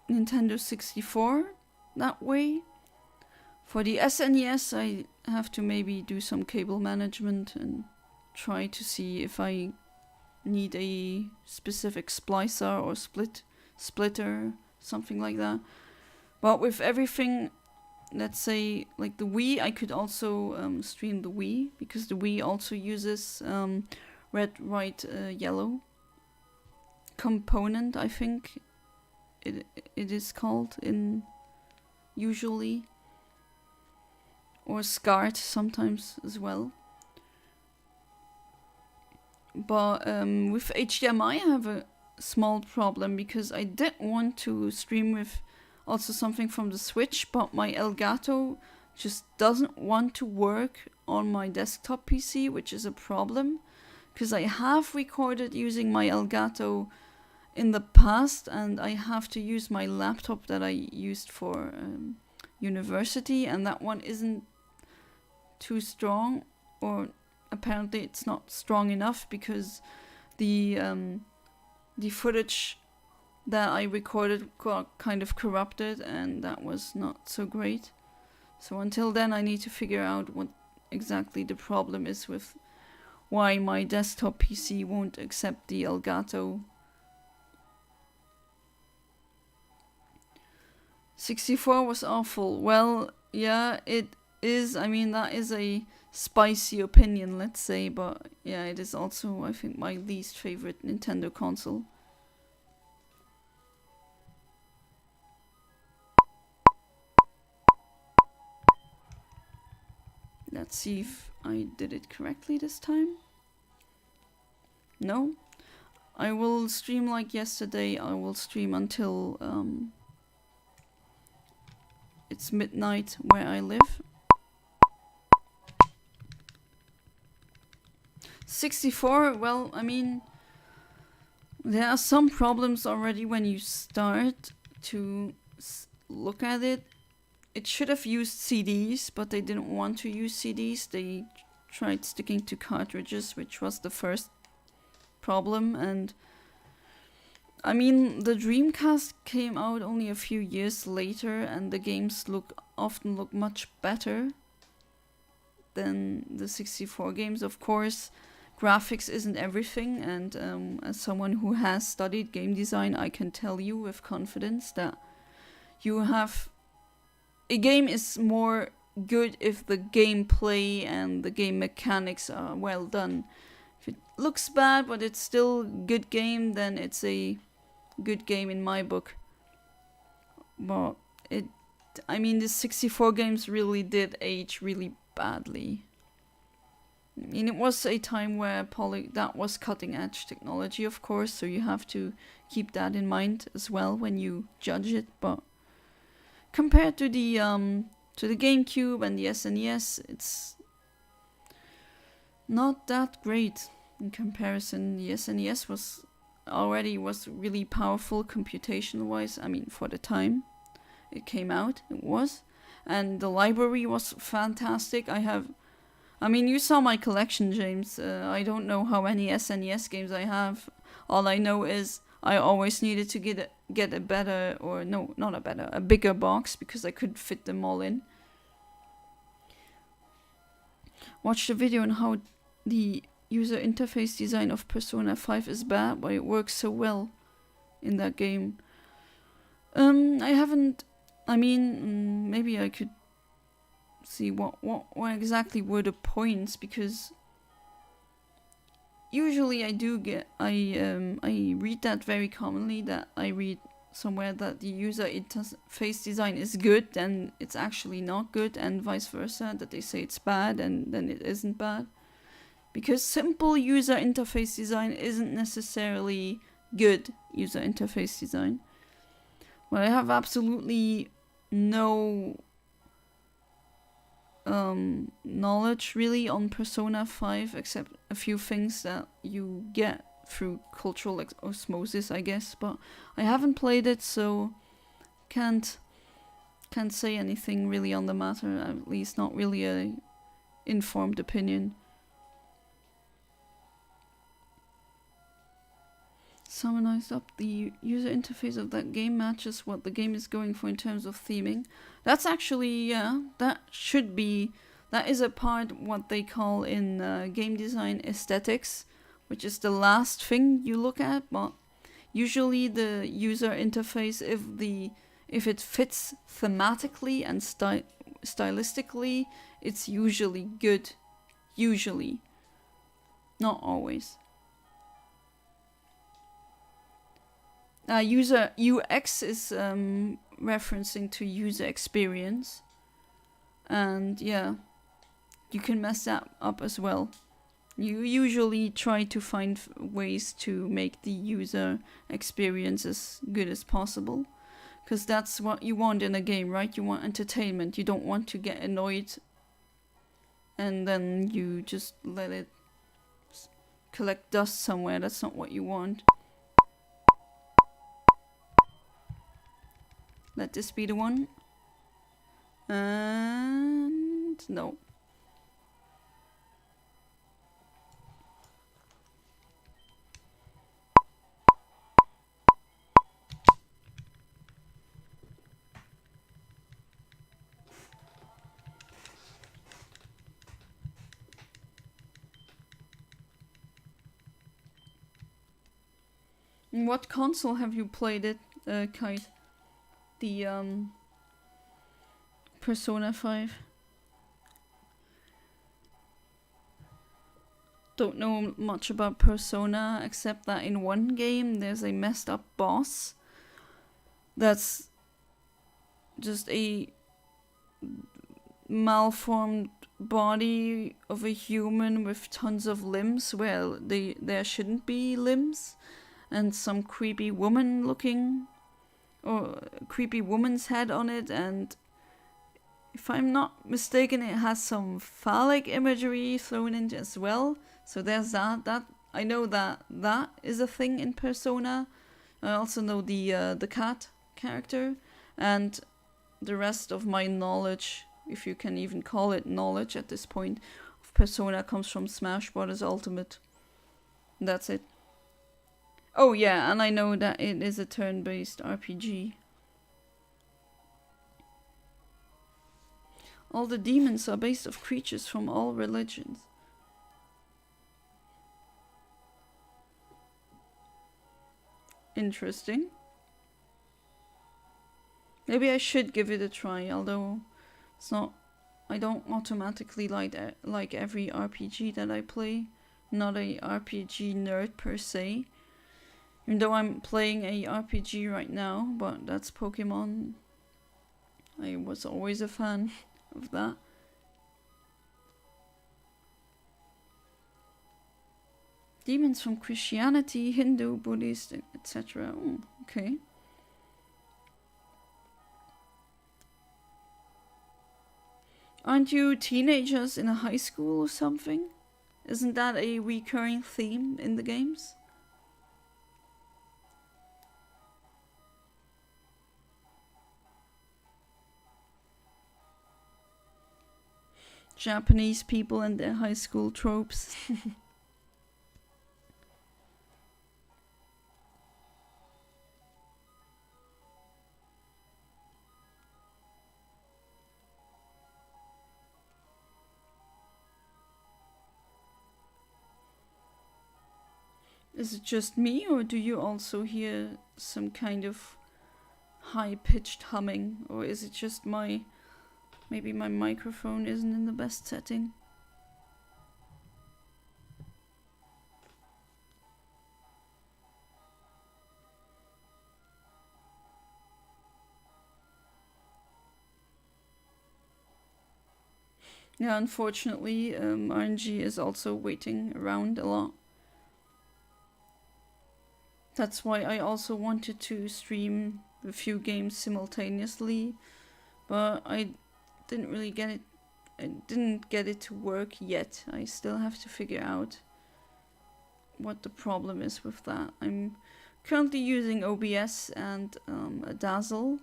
Speaker 1: Nintendo 64 that way. For the SNES, I have to maybe do some cable management and try to see if I need a specific splicer or splitter, something like that. But with everything, let's say like the Wii, I could also stream the Wii, because the Wii also uses red, white, yellow component, I think it is called in usually, or SCART sometimes as well. But with HDMI I have a small problem, because I did want to stream with also something from the Switch, but my Elgato just doesn't want to work on my desktop PC, which is a problem, because I have recorded using my Elgato in the past, and I have to use my laptop that I used for university, and that one isn't too strong, or apparently it's not strong enough, because the footage that I recorded got kind of corrupted, and that was not so great. So until then I need to figure out what exactly the problem is with why my desktop PC won't accept the Elgato. 64 was awful. Well, yeah, it is. I mean, that is a spicy opinion, let's say, but yeah, it is also, I think, my least favorite Nintendo console. Let's see if I did it correctly this time. No? I will stream like yesterday. I will stream until it's midnight where I live. 64, well, I mean, there are some problems already when you start to look at it. It should have used CDs, but they didn't want to use CDs. They tried sticking to cartridges, which was the first problem. And I mean, the Dreamcast came out only a few years later, and the games often look much better than the 64 games. Of course, graphics isn't everything, and as someone who has studied game design, I can tell you with confidence that a game is more good if the gameplay and the game mechanics are well done. If it looks bad but it's still a good game, then it's a good game in my book. But I mean, the 64 games really did age really badly. I mean, it was a time where that was cutting edge technology, of course, so you have to keep that in mind as well when you judge it. But compared to the GameCube and the SNES, it's not that great in comparison. The SNES was really powerful computational wise. I mean, for the time it came out, it was, and the library was fantastic. I mean, you saw my collection, James. I don't know how many SNES games I have. All I know is I always needed to get a better, or no, not a better, a bigger box because I couldn't fit them all in. Watch the video on how the user interface design of Persona 5 is bad, but it works so well in that game. I haven't. I mean, maybe I could see what exactly were the points, because usually I read that very commonly, that I read somewhere that the user interface design is good and it's actually not good, and vice versa, that they say it's bad and then it isn't bad, because simple user interface design isn't necessarily good user interface design. Well, I have absolutely no knowledge really on Persona 5, except a few things that you get through cultural osmosis, I guess, but I haven't played it, so can't say anything really on the matter, at least not really a informed opinion. Summarized up, the user interface of that game matches what the game is going for in terms of theming. That's actually, yeah, that is a part what they call in game design aesthetics, which is the last thing you look at, but usually the user interface, if it fits thematically and stylistically, it's usually good. Usually. Not always. User UX is referencing to user experience, and yeah, you can mess that up as well. You usually try to find ways to make the user experience as good as possible, because that's what you want in a game, right? You want entertainment. You don't want to get annoyed and then you just let it collect dust somewhere. That's not what you want. Let this be the one. And no. In what console have you played it, Kite? The Persona 5. Don't know much about Persona, except that in one game there's a messed up boss that's just a malformed body of a human with tons of limbs where there shouldn't be limbs, and some creepy woman looking, or creepy woman's head on it, and if I'm not mistaken, it has some phallic imagery thrown in as well. So there's that. I know that is a thing in Persona. I also know the cat character, and the rest of my knowledge, if you can even call it knowledge at this point, of Persona comes from Smash Bros. Ultimate. That's it. Oh yeah, and I know that it is a turn-based RPG. All the demons are based off creatures from all religions. Interesting. Maybe I should give it a try, although it's not. I don't automatically like every RPG that I play. Not a RPG nerd per se. Even though I'm playing a RPG right now, but that's Pokémon. I was always a fan of that. Demons from Christianity, Hindu, Buddhist, etc. Oh, okay. Aren't you teenagers in a high school or something? Isn't that a recurring theme in the games? Japanese people and their high school tropes. Is it just me, or do you also hear some kind of high-pitched humming? Or is it just maybe my microphone isn't in the best setting? Yeah, unfortunately, RNG is also waiting around a lot. That's why I also wanted to stream a few games simultaneously, but I didn't really get it. I didn't get it to work yet. I still have to figure out what the problem is with that. I'm currently using OBS and a Dazzle.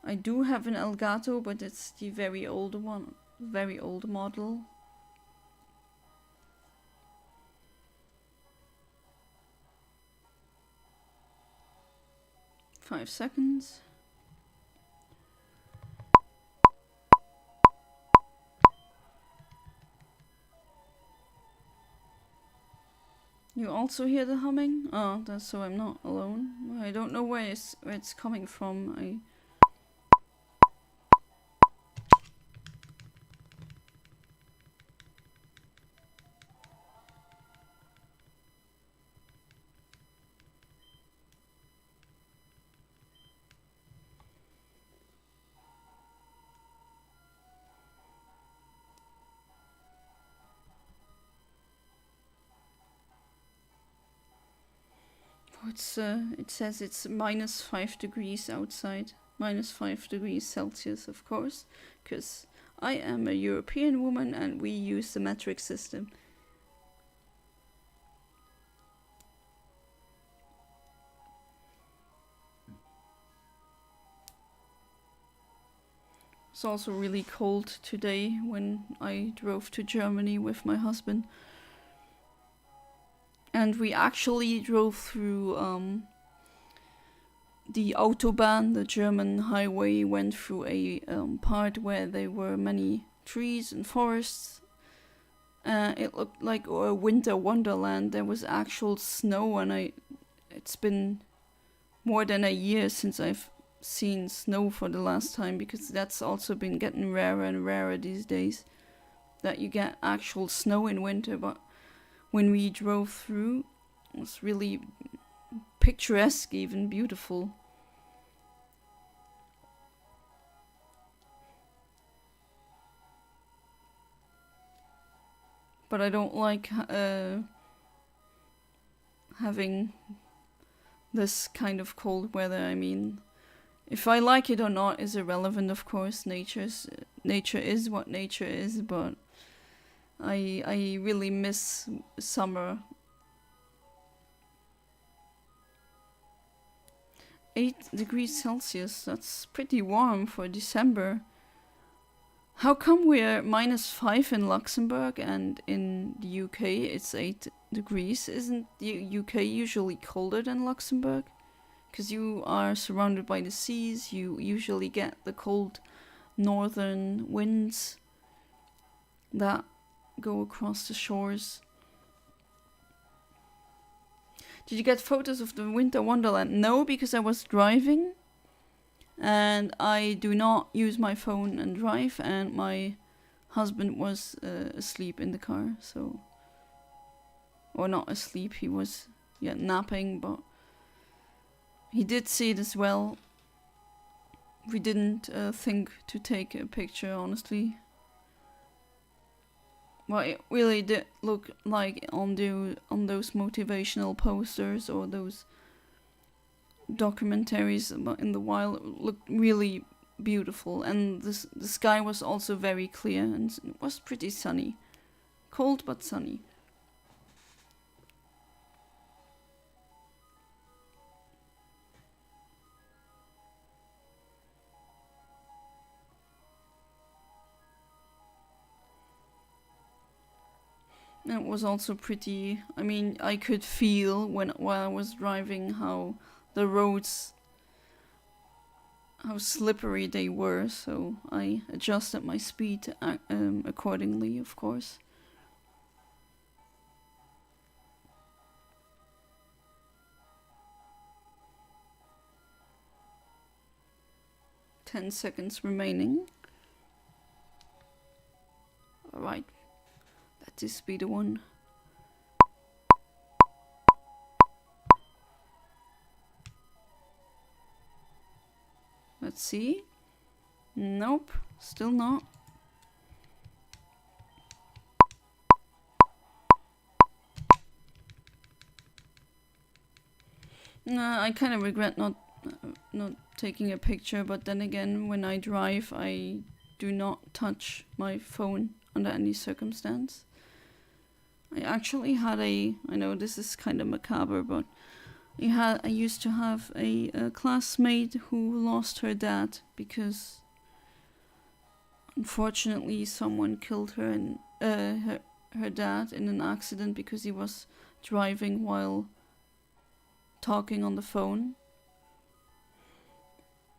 Speaker 1: I do have an Elgato, but it's the very old one, very old model. 5 seconds. You also hear the humming? Oh, that's so I'm not alone. I don't know where it's coming from. It says it's minus 5 degrees outside. Minus 5 degrees Celsius, of course, because I am a European woman and we use the metric system. It's also really cold today when I drove to Germany with my husband. And we actually drove through the Autobahn, the German highway, went through a part where there were many trees and forests. It looked like a winter wonderland. There was actual snow, and it's been more than a year since I've seen snow for the last time, because that's also been getting rarer and rarer these days, that you get actual snow in winter. But when we drove through, it was really picturesque, even beautiful. But I don't like having this kind of cold weather. I mean, if I like it or not is irrelevant, of course. Nature is what nature is, but I really miss summer. 8 degrees Celsius, that's pretty warm for December. How come we're minus 5 in Luxembourg and in the UK it's 8 degrees? Isn't the UK usually colder than Luxembourg? Because you are surrounded by the seas, you usually get the cold northern winds that go across the shores. Did you get photos of the winter wonderland? No, because I was driving. And I do not use my phone and drive, and my husband was asleep in the car, so... Or not asleep, he was napping, but... He did see it as well. We didn't think to take a picture, honestly. Well, it really did look like on those motivational posters or those documentaries in the wild. It looked really beautiful, and the sky was also very clear and it was pretty sunny. Cold but sunny. And it was also pretty. I mean, I could feel while I was driving how the roads, how slippery they were, so I adjusted my speed accordingly, of course. Ten seconds remaining. Alright, let this be the one. Let's see. Nope, still not. I kind of regret not taking a picture, but then again, when I drive, I do not touch my phone under any circumstance. I actually had I know this is kind of macabre, but I used to have a classmate who lost her dad because unfortunately someone killed her and her dad in an accident because he was driving while talking on the phone.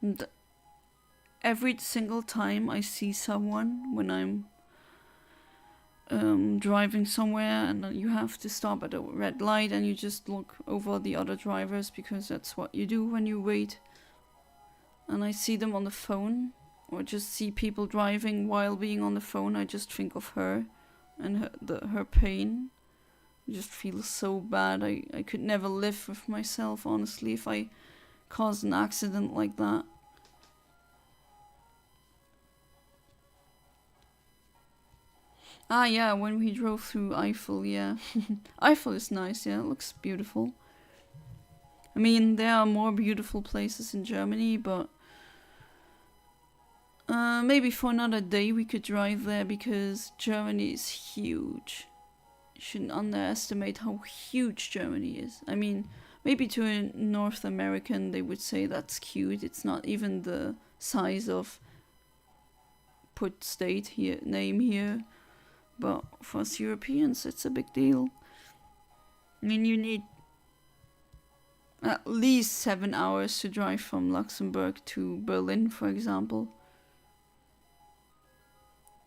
Speaker 1: And every single time I see someone when I'm driving somewhere and you have to stop at a red light and you just look over the other drivers because that's what you do when you wait, and I see them on the phone or just see people driving while being on the phone, I just think of her and her pain. I just feel so bad. I could never live with myself, honestly, if I caused an accident like that. Ah, yeah, when we drove through Eiffel, yeah. Eiffel is nice, yeah, it looks beautiful. I mean, there are more beautiful places in Germany, but maybe for another day we could drive there because Germany is huge. You shouldn't underestimate how huge Germany is. I mean, maybe to a North American they would say that's cute. It's not even the size of put state here, name here. But for us Europeans, it's a big deal. I mean, you need at least 7 hours to drive from Luxembourg to Berlin, for example.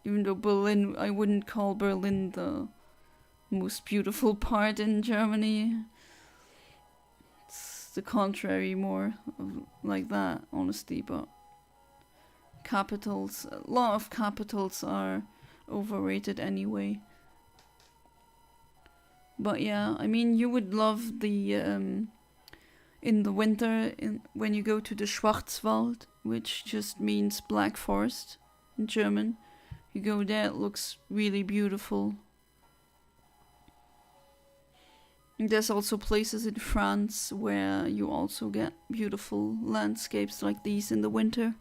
Speaker 1: Even though Berlin, I wouldn't call Berlin the most beautiful part in Germany. It's the contrary, more like that, honestly. But capitals, a lot of capitals are overrated anyway. But yeah, I mean, you would love the in the winter when you go to the Schwarzwald, which just means black forest in German. You go there, it looks really beautiful. And there's also places in France where you also get beautiful landscapes like these in the winter.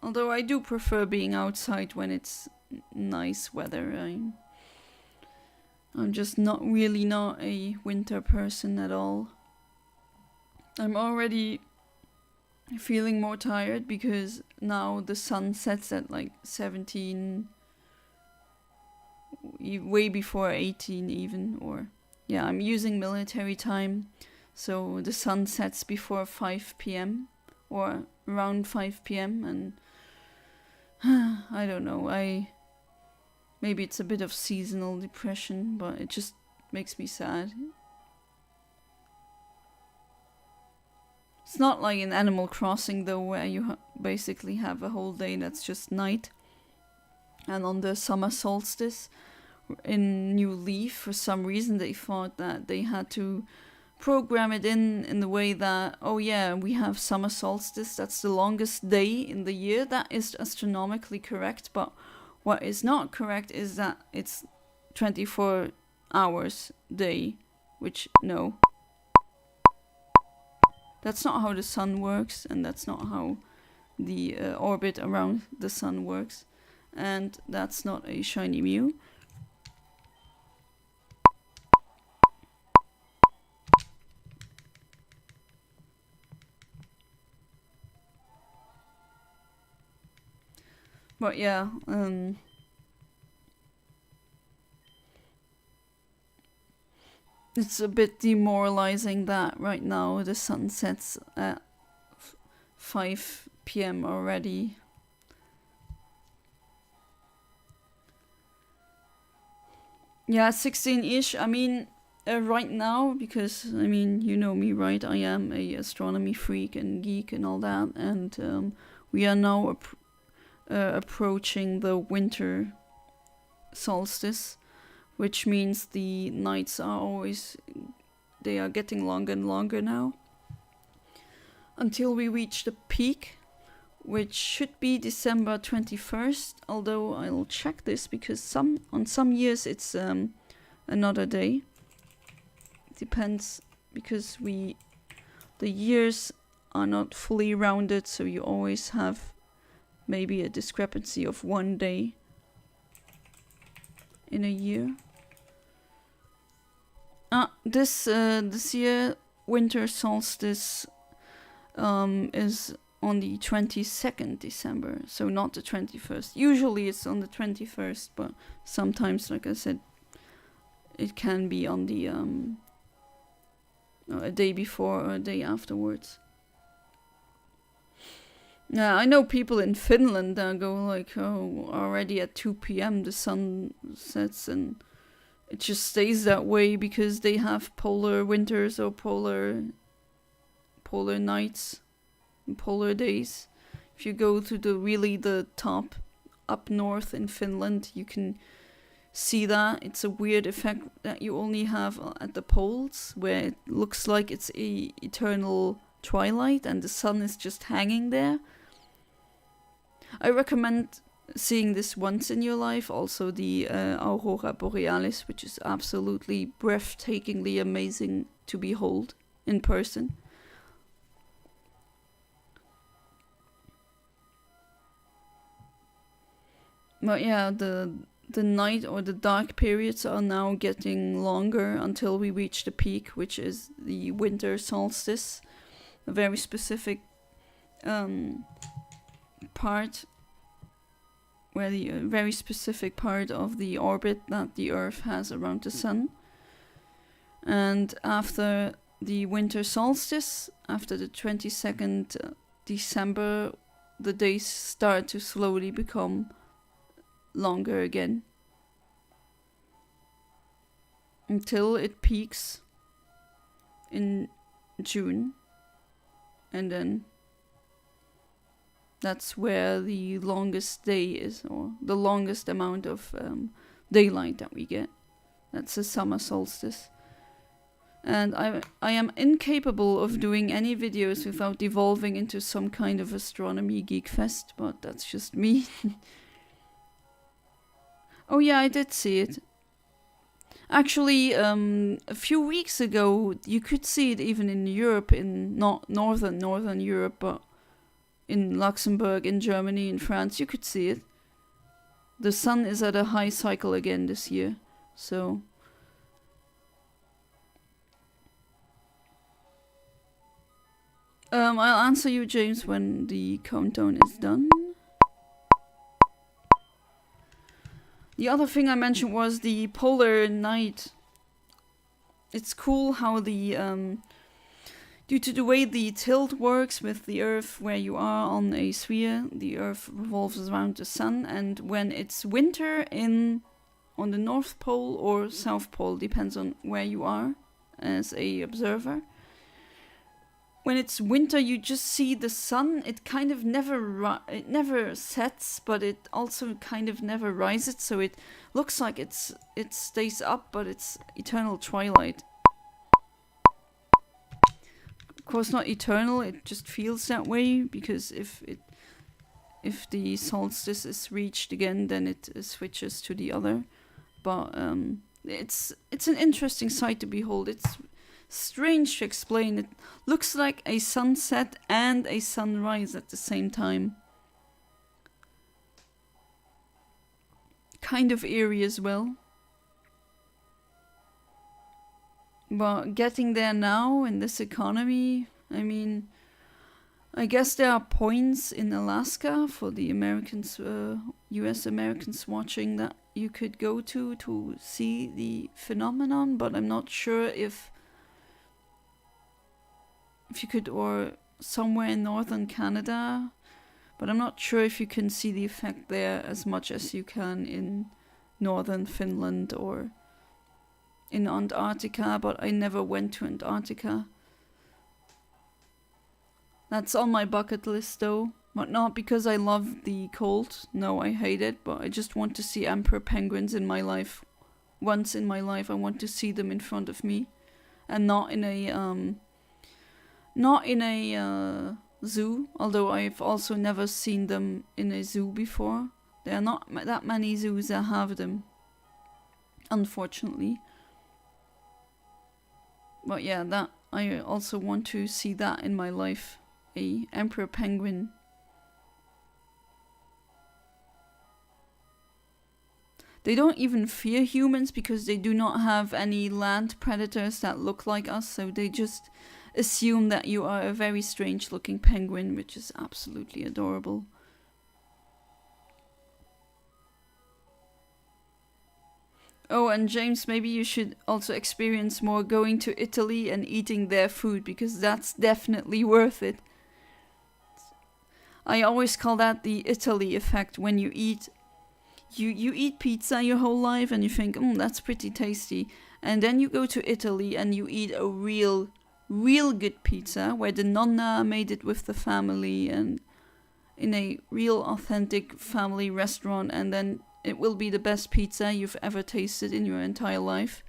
Speaker 1: Although I do prefer being outside when it's nice weather. I'm just not a winter person at all. I'm already feeling more tired because now the sun sets at like 17, way before 18 even, or yeah, I'm using military time, so the sun sets before 5 p.m. or around 5 p.m. and I don't know, maybe it's a bit of seasonal depression, but it just makes me sad. It's not like in Animal Crossing though, where you basically have a whole day that's just night. And on the summer solstice in New Leaf, for some reason they thought that they had to program it in the way that, oh yeah, we have summer solstice, that's the longest day in the year. That is astronomically correct, but what is not correct is that it's 24 hours day, which, no. That's not how the sun works, and that's not how the orbit around the sun works. And that's not a shiny Mew. But yeah, it's a bit demoralizing that right now the sun sets at 5 p.m. already. Yeah, 16-ish. I mean, right now, because, I mean, you know me, right? I am a astronomy freak and geek and all that, and we are now approaching the winter solstice, which means the nights are always, they are getting longer and longer now, until we reach the peak, which should be December 21st, although I'll check this because on some years it's another day. Depends, because the years are not fully rounded, so you always have maybe a discrepancy of one day in a year. This year winter solstice is on the 22nd December, so not the 21st. Usually it's on the 21st, but sometimes, like I said, it can be on the a day before or a day afterwards. Yeah, I know people in Finland that go like, oh, already at 2 p.m. the sun sets, and it just stays that way because they have polar winters or polar nights and polar days. If you go to the top up north in Finland, you can see that. It's a weird effect that you only have at the poles, where it looks like it's a eternal twilight and the sun is just hanging there. I recommend seeing this once in your life. Also the Aurora Borealis, which is absolutely breathtakingly amazing to behold in person. But yeah, the night or the dark periods are now getting longer until we reach the peak, which is the winter solstice. A very specific part, where the very specific part of the orbit that the Earth has around the sun. And after the winter solstice, after the 22nd December, the days start to slowly become longer again, until it peaks in June, and then that's where the longest day is, or the longest amount of daylight that we get. That's the summer solstice. And I am incapable of doing any videos without devolving into some kind of astronomy geek fest, but that's just me. Oh yeah, I did see it. Actually, a few weeks ago, you could see it even in Europe, in not northern Europe, but in Luxembourg, in Germany, in France, you could see it. The sun is at a high cycle again this year, so... I'll answer you, James, when the countdown is done. The other thing I mentioned was the polar night. It's cool how the due to the way the tilt works with the Earth, where you are on a sphere, the Earth revolves around the sun, and when it's winter on the North Pole or South Pole, depends on where you are as a observer. When it's winter, you just see the sun. It kind of it never sets, but it also kind of never rises. So it looks like it stays up, but it's eternal twilight. course not eternal, it just feels that way, because if the solstice is reached again, then it switches to the other. But it's an interesting sight to behold. It's strange to explain. It looks like a sunset and a sunrise at the same time. Kind of eerie as well. But getting there now in this economy, I mean, I guess there are points in Alaska for the Americans, US Americans watching, that you could go to see the phenomenon, but I'm not sure if you could, or somewhere in northern Canada, but I'm not sure if you can see the effect there as much as you can in northern Finland or in Antarctica, but I never went to Antarctica. That's on my bucket list though, but not because I love the cold. No, I hate it, but I just want to see emperor penguins in my life. Once in my life I want to see them in front of me, and not in a zoo, although I've also never seen them in a zoo before. There are not that many zoos that have them, unfortunately. But yeah, that I also want to see that in my life. A emperor penguin. They don't even fear humans because they do not have any land predators that look like us, so they just assume that you are a very strange looking penguin, which is absolutely adorable. Oh, and James, maybe you should also experience more going to Italy and eating their food, because that's definitely worth it. I always call that the Italy effect. When you eat pizza your whole life and you think, that's pretty tasty. And then you go to Italy and you eat a real good pizza where the nonna made it with the family and in a real authentic family restaurant, and then it will be the best pizza you've ever tasted in your entire life.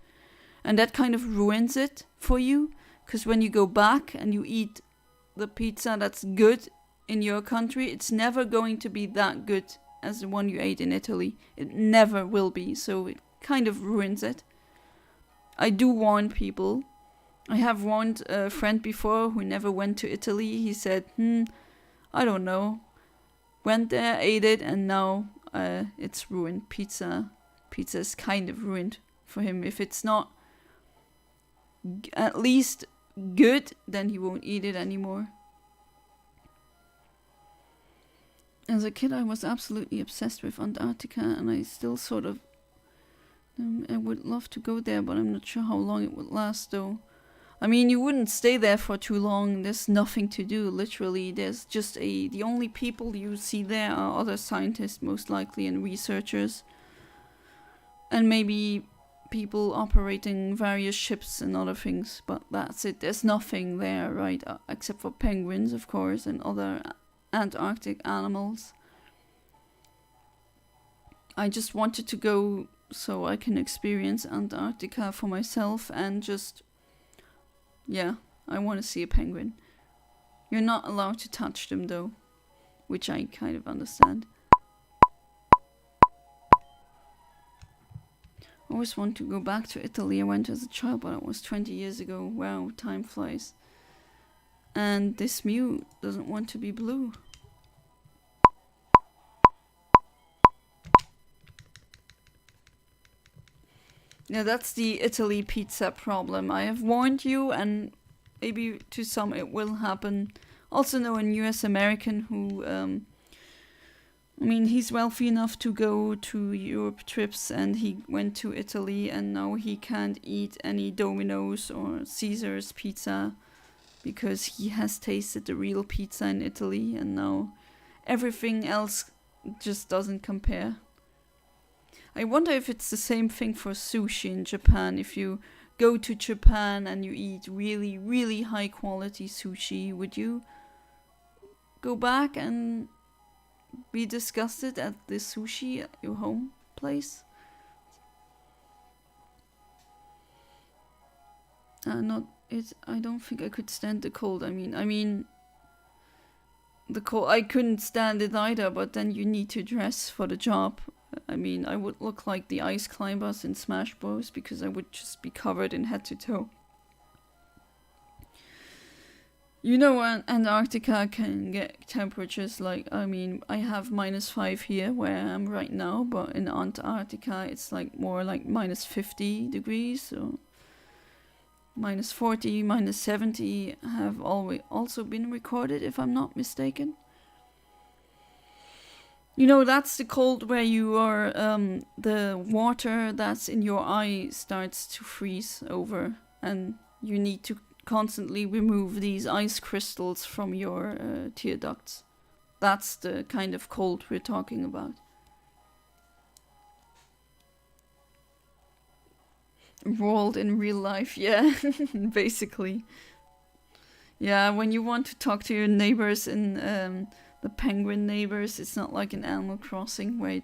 Speaker 1: And that kind of ruins it for you, because when you go back and you eat the pizza that's good in your country, it's never going to be that good as the one you ate in Italy. It never will be, so it kind of ruins it. I do warn people. I have warned a friend before who never went to Italy. He said, I don't know. Went there, ate it, and now it's ruined. Pizza is kind of ruined for him. If it's not at least good, then he won't eat it anymore. As a kid, I was absolutely obsessed with Antarctica, and I still sort of... I would love to go there, but I'm not sure how long it would last, though. I mean, you wouldn't stay there for too long. There's nothing to do, literally. There's just the only people you see there are other scientists, most likely, and researchers. And maybe people operating various ships and other things, but that's it. There's nothing there, right? Except for penguins, of course, and other Antarctic animals. I just wanted to go so I can experience Antarctica for myself and just... Yeah, I want to see a penguin. You're not allowed to touch them though, which I kind of understand. I always want to go back to Italy. I went as a child, but it was 20 years ago. Wow, time flies. And this Mew doesn't want to be blue. Yeah, that's the Italy pizza problem. I have warned you, and maybe to some it will happen. Also know a US American who, I mean, he's wealthy enough to go to Europe trips, and he went to Italy, and now he can't eat any Domino's or Caesar's pizza because he has tasted the real pizza in Italy, and now everything else just doesn't compare. I wonder if it's the same thing for sushi in Japan. If you go to Japan and you eat really, really high quality sushi, would you go back and be disgusted at the sushi at your home place? Not I don't think I could stand the cold. I mean, the cold. I couldn't stand it either. But then you need to dress for the job. I mean, I would look like the ice climbers in Smash Bros. Because I would just be covered in head to toe. You know, Antarctica can get temperatures like, I mean, I have -5 here where I am right now, but in Antarctica it's like more like -50 degrees, so -40, -70 have always also been recorded, if I'm not mistaken. You know, that's the cold where you are, the water that's in your eye starts to freeze over, and you need to constantly remove these ice crystals from your tear ducts. That's the kind of cold we're talking about. Rolled in real life, yeah, basically. Yeah, when you want to talk to your neighbors in the penguin neighbors, it's not like in Animal Crossing where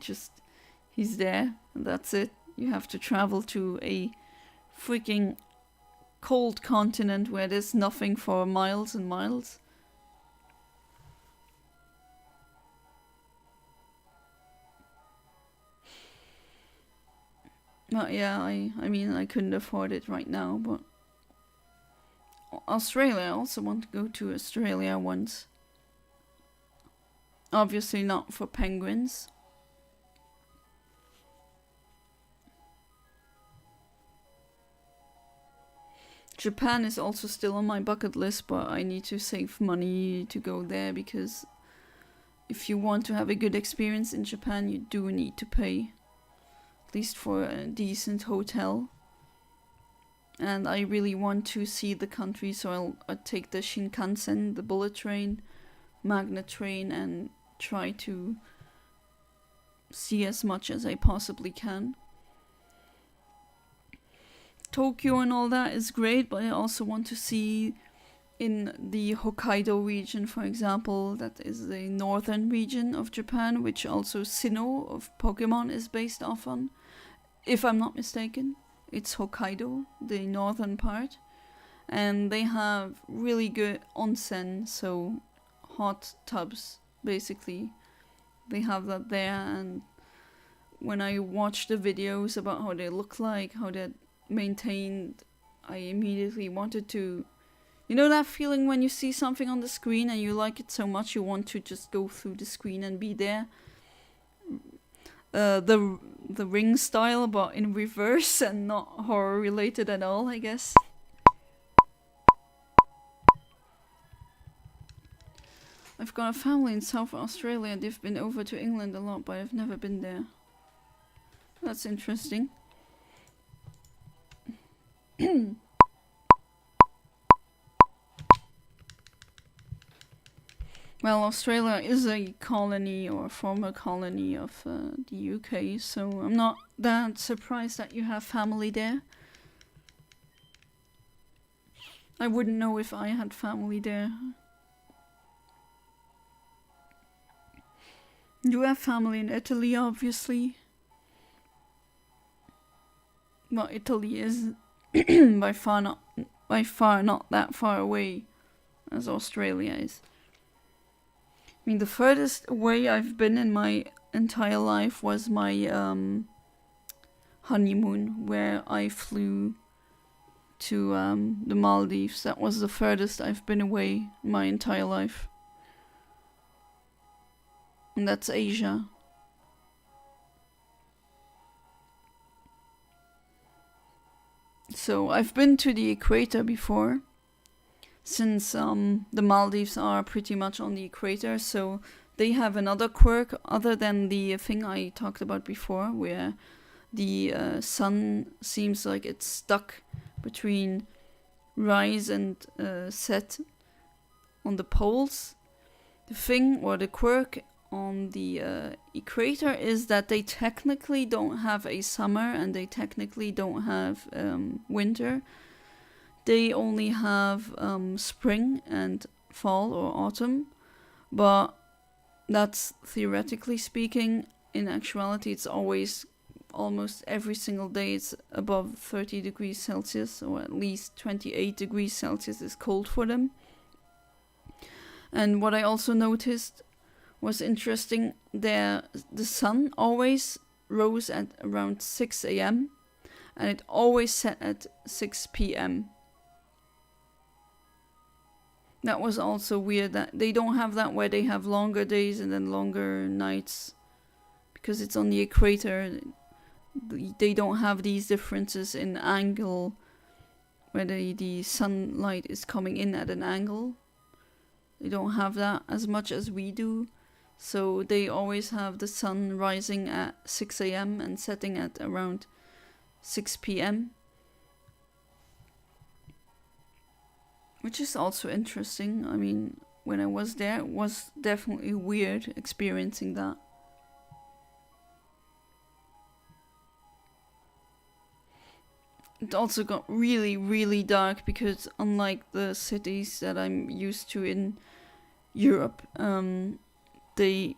Speaker 1: he's there and that's it. You have to travel to a freaking cold continent where there's nothing for miles and miles. But yeah, I mean, I couldn't afford it right now, but Australia, I also want to go to Australia once. Obviously not for penguins. Japan is also still on my bucket list, but I need to save money to go there because if you want to have a good experience in Japan, you do need to pay, at least for a decent hotel. And I really want to see the country, so I'll take the Shinkansen, the bullet train, magnet train, and try to see as much as I possibly can. Tokyo and all that is great, but I also want to see in the Hokkaido region, for example, that is the northern region of Japan, which also Sinnoh of Pokémon is based off on. If I'm not mistaken, it's Hokkaido, the northern part. And they have really good onsen, so hot tubs, basically. They have that there, and when I watch the videos about how they look like, how they're maintained, I immediately wanted to, you know that feeling when you see something on the screen and you like it so much you want to just go through the screen and be there. The Ring style, but in reverse and not horror related at all, I guess. I've got a family in South Australia. They've been over to England a lot, but I've never been there. That's interesting. Well, Australia is a colony or a former colony of the UK, so I'm not that surprised that you have family there. I wouldn't know if I had family there. You have family in Italy, obviously. Well, Italy is by far not that far away as Australia is. I mean, the furthest away I've been in my entire life was my honeymoon, where I flew to the Maldives. That was the furthest I've been away my entire life. And that's Asia. So I've been to the equator before, since the Maldives are pretty much on the equator, so they have another quirk other than the thing I talked about before, where the sun seems like it's stuck between rise and set on the poles. The thing, or the quirk on the equator, is that they technically don't have a summer and they technically don't have winter. They only have spring and fall or autumn, but that's theoretically speaking. In actuality, it's always almost every single day it's above 30 degrees Celsius, or at least 28 degrees Celsius is cold for them. And what I also noticed was interesting, the sun always rose at around 6 a.m. and it always set at 6 p.m. That was also weird, that they don't have that where they have longer days and then longer nights. Because it's on the equator, they don't have these differences in angle, where the sunlight is coming in at an angle. They don't have that as much as we do. So they always have the sun rising at 6 a.m. and setting at around 6 p.m. Which is also interesting. I mean, when I was there, it was definitely weird experiencing that. It also got really, really dark because unlike the cities that I'm used to in Europe, they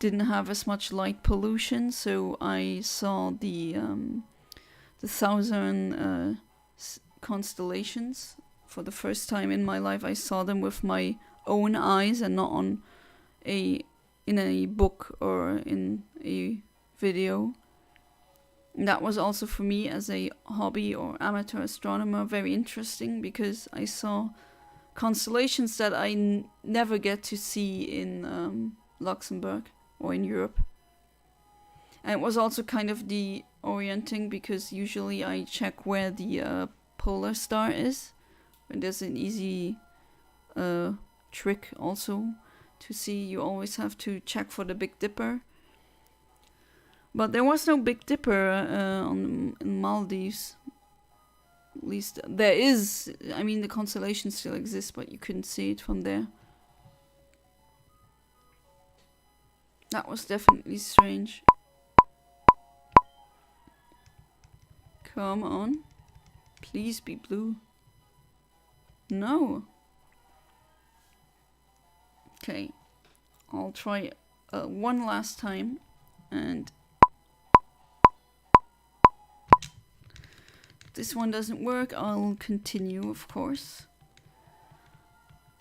Speaker 1: didn't have as much light pollution, so I saw the southern constellations for the first time in my life. I saw them with my own eyes and not in a book or in a video. And that was also for me as a hobby or amateur astronomer very interesting, because I saw constellations that I never get to see in Luxembourg or in Europe. And it was also kind of de-orienting, because usually I check where the polar star is, and there's an easy trick also to see. You always have to check for the Big Dipper. But there was no Big Dipper in Maldives. At least there is. I mean, the constellation still exists, but you couldn't see it from there. That was definitely strange. Come on. Please be blue. No. Okay. I'll try one last time. And this one doesn't work, I'll continue, of course.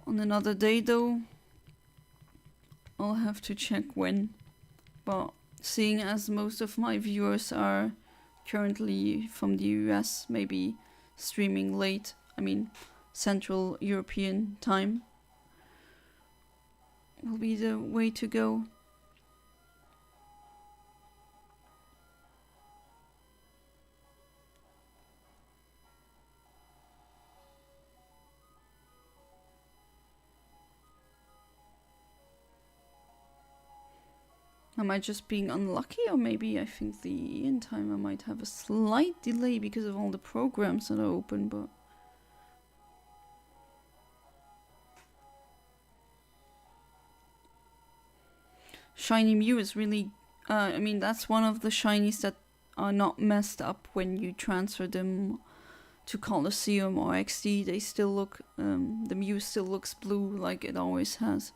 Speaker 1: On another day, though, I'll have to check when. But seeing as most of my viewers are currently from the US, maybe streaming late, I mean Central European time, will be the way to go. Am I just being unlucky, or maybe I think the end timer might have a slight delay because of all the programs that are open, but... Shiny Mew is really... I mean, that's one of the shinies that are not messed up when you transfer them to Colosseum or XD. They still look... the Mew still looks blue like it always has.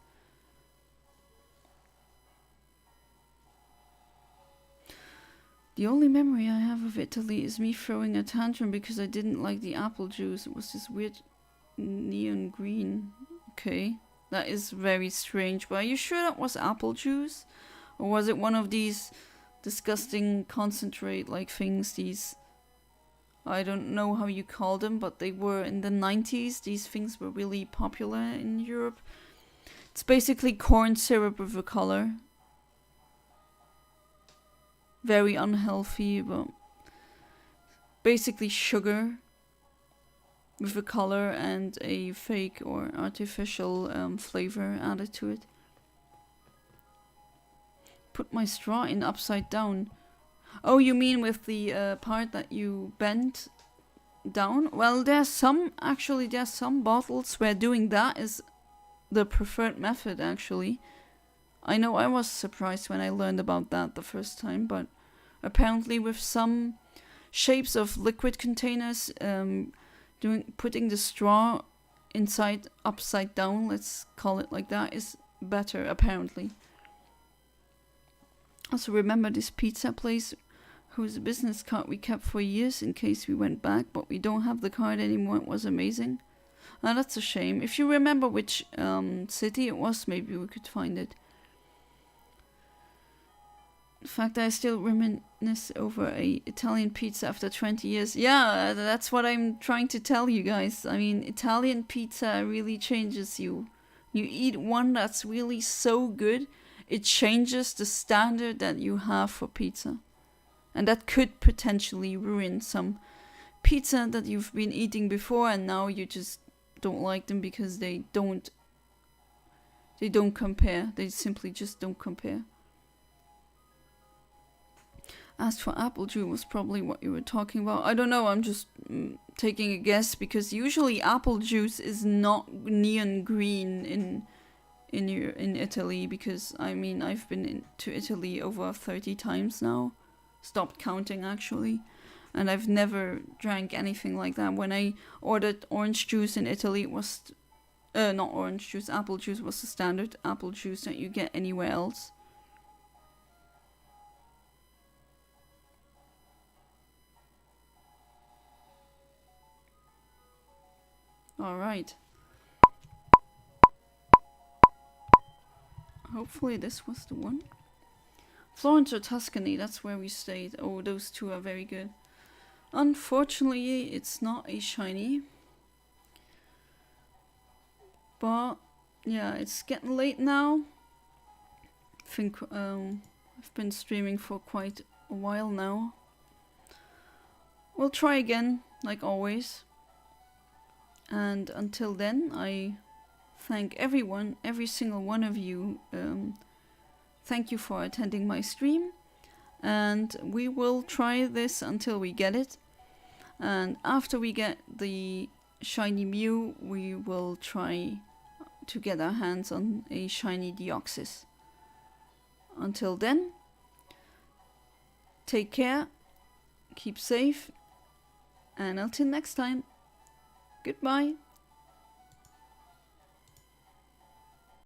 Speaker 1: The only memory I have of Italy is me throwing a tantrum because I didn't like the apple juice. It was this weird neon green. Okay, that is very strange. But are you sure that was apple juice? Or was it one of these disgusting concentrate-like things? These... I don't know how you call them, but they were in the 90s. These things were really popular in Europe. It's basically corn syrup with a color. Very unhealthy, but basically sugar with a color and a fake or artificial flavor added to it. Put my straw in upside down. Oh, you mean with the part that you bend down? Well, there's some bottles where doing that is the preferred method, actually. I know I was surprised when I learned about that the first time, but apparently with some shapes of liquid containers, putting the straw inside upside down, let's call it like that, is better, apparently. Also remember this pizza place whose business card we kept for years in case we went back, but we don't have the card anymore. It was amazing. That's a shame. If you remember which city it was, maybe we could find it. The fact that I still reminisce over a Italian pizza after 20 years. Yeah, that's what I'm trying to tell you guys. I mean, Italian pizza really changes you. You eat one that's really so good, it changes the standard that you have for pizza. And that could potentially ruin some pizza that you've been eating before, and now you just don't like them because they don't compare. They simply just don't compare. As for apple juice was probably what you were talking about. I don't know, I'm just taking a guess, because usually apple juice is not neon green in Italy, because I mean I've been to Italy over 30 times now. Stopped counting actually. And I've never drank anything like that. When I ordered orange juice in Italy, it was not orange juice, apple juice was the standard apple juice that you get anywhere else. Alright. Hopefully this was the one. Florence or Tuscany, that's where we stayed. Oh, those two are very good. Unfortunately, it's not a shiny. But, yeah, it's getting late now. I think I've been streaming for quite a while now. We'll try again, like always. And until then, I thank everyone, every single one of you. Thank you for attending my stream. And we will try this until we get it. And after we get the shiny Mew, we will try to get our hands on a shiny Deoxys. Until then, take care, keep safe, and until next time, goodbye.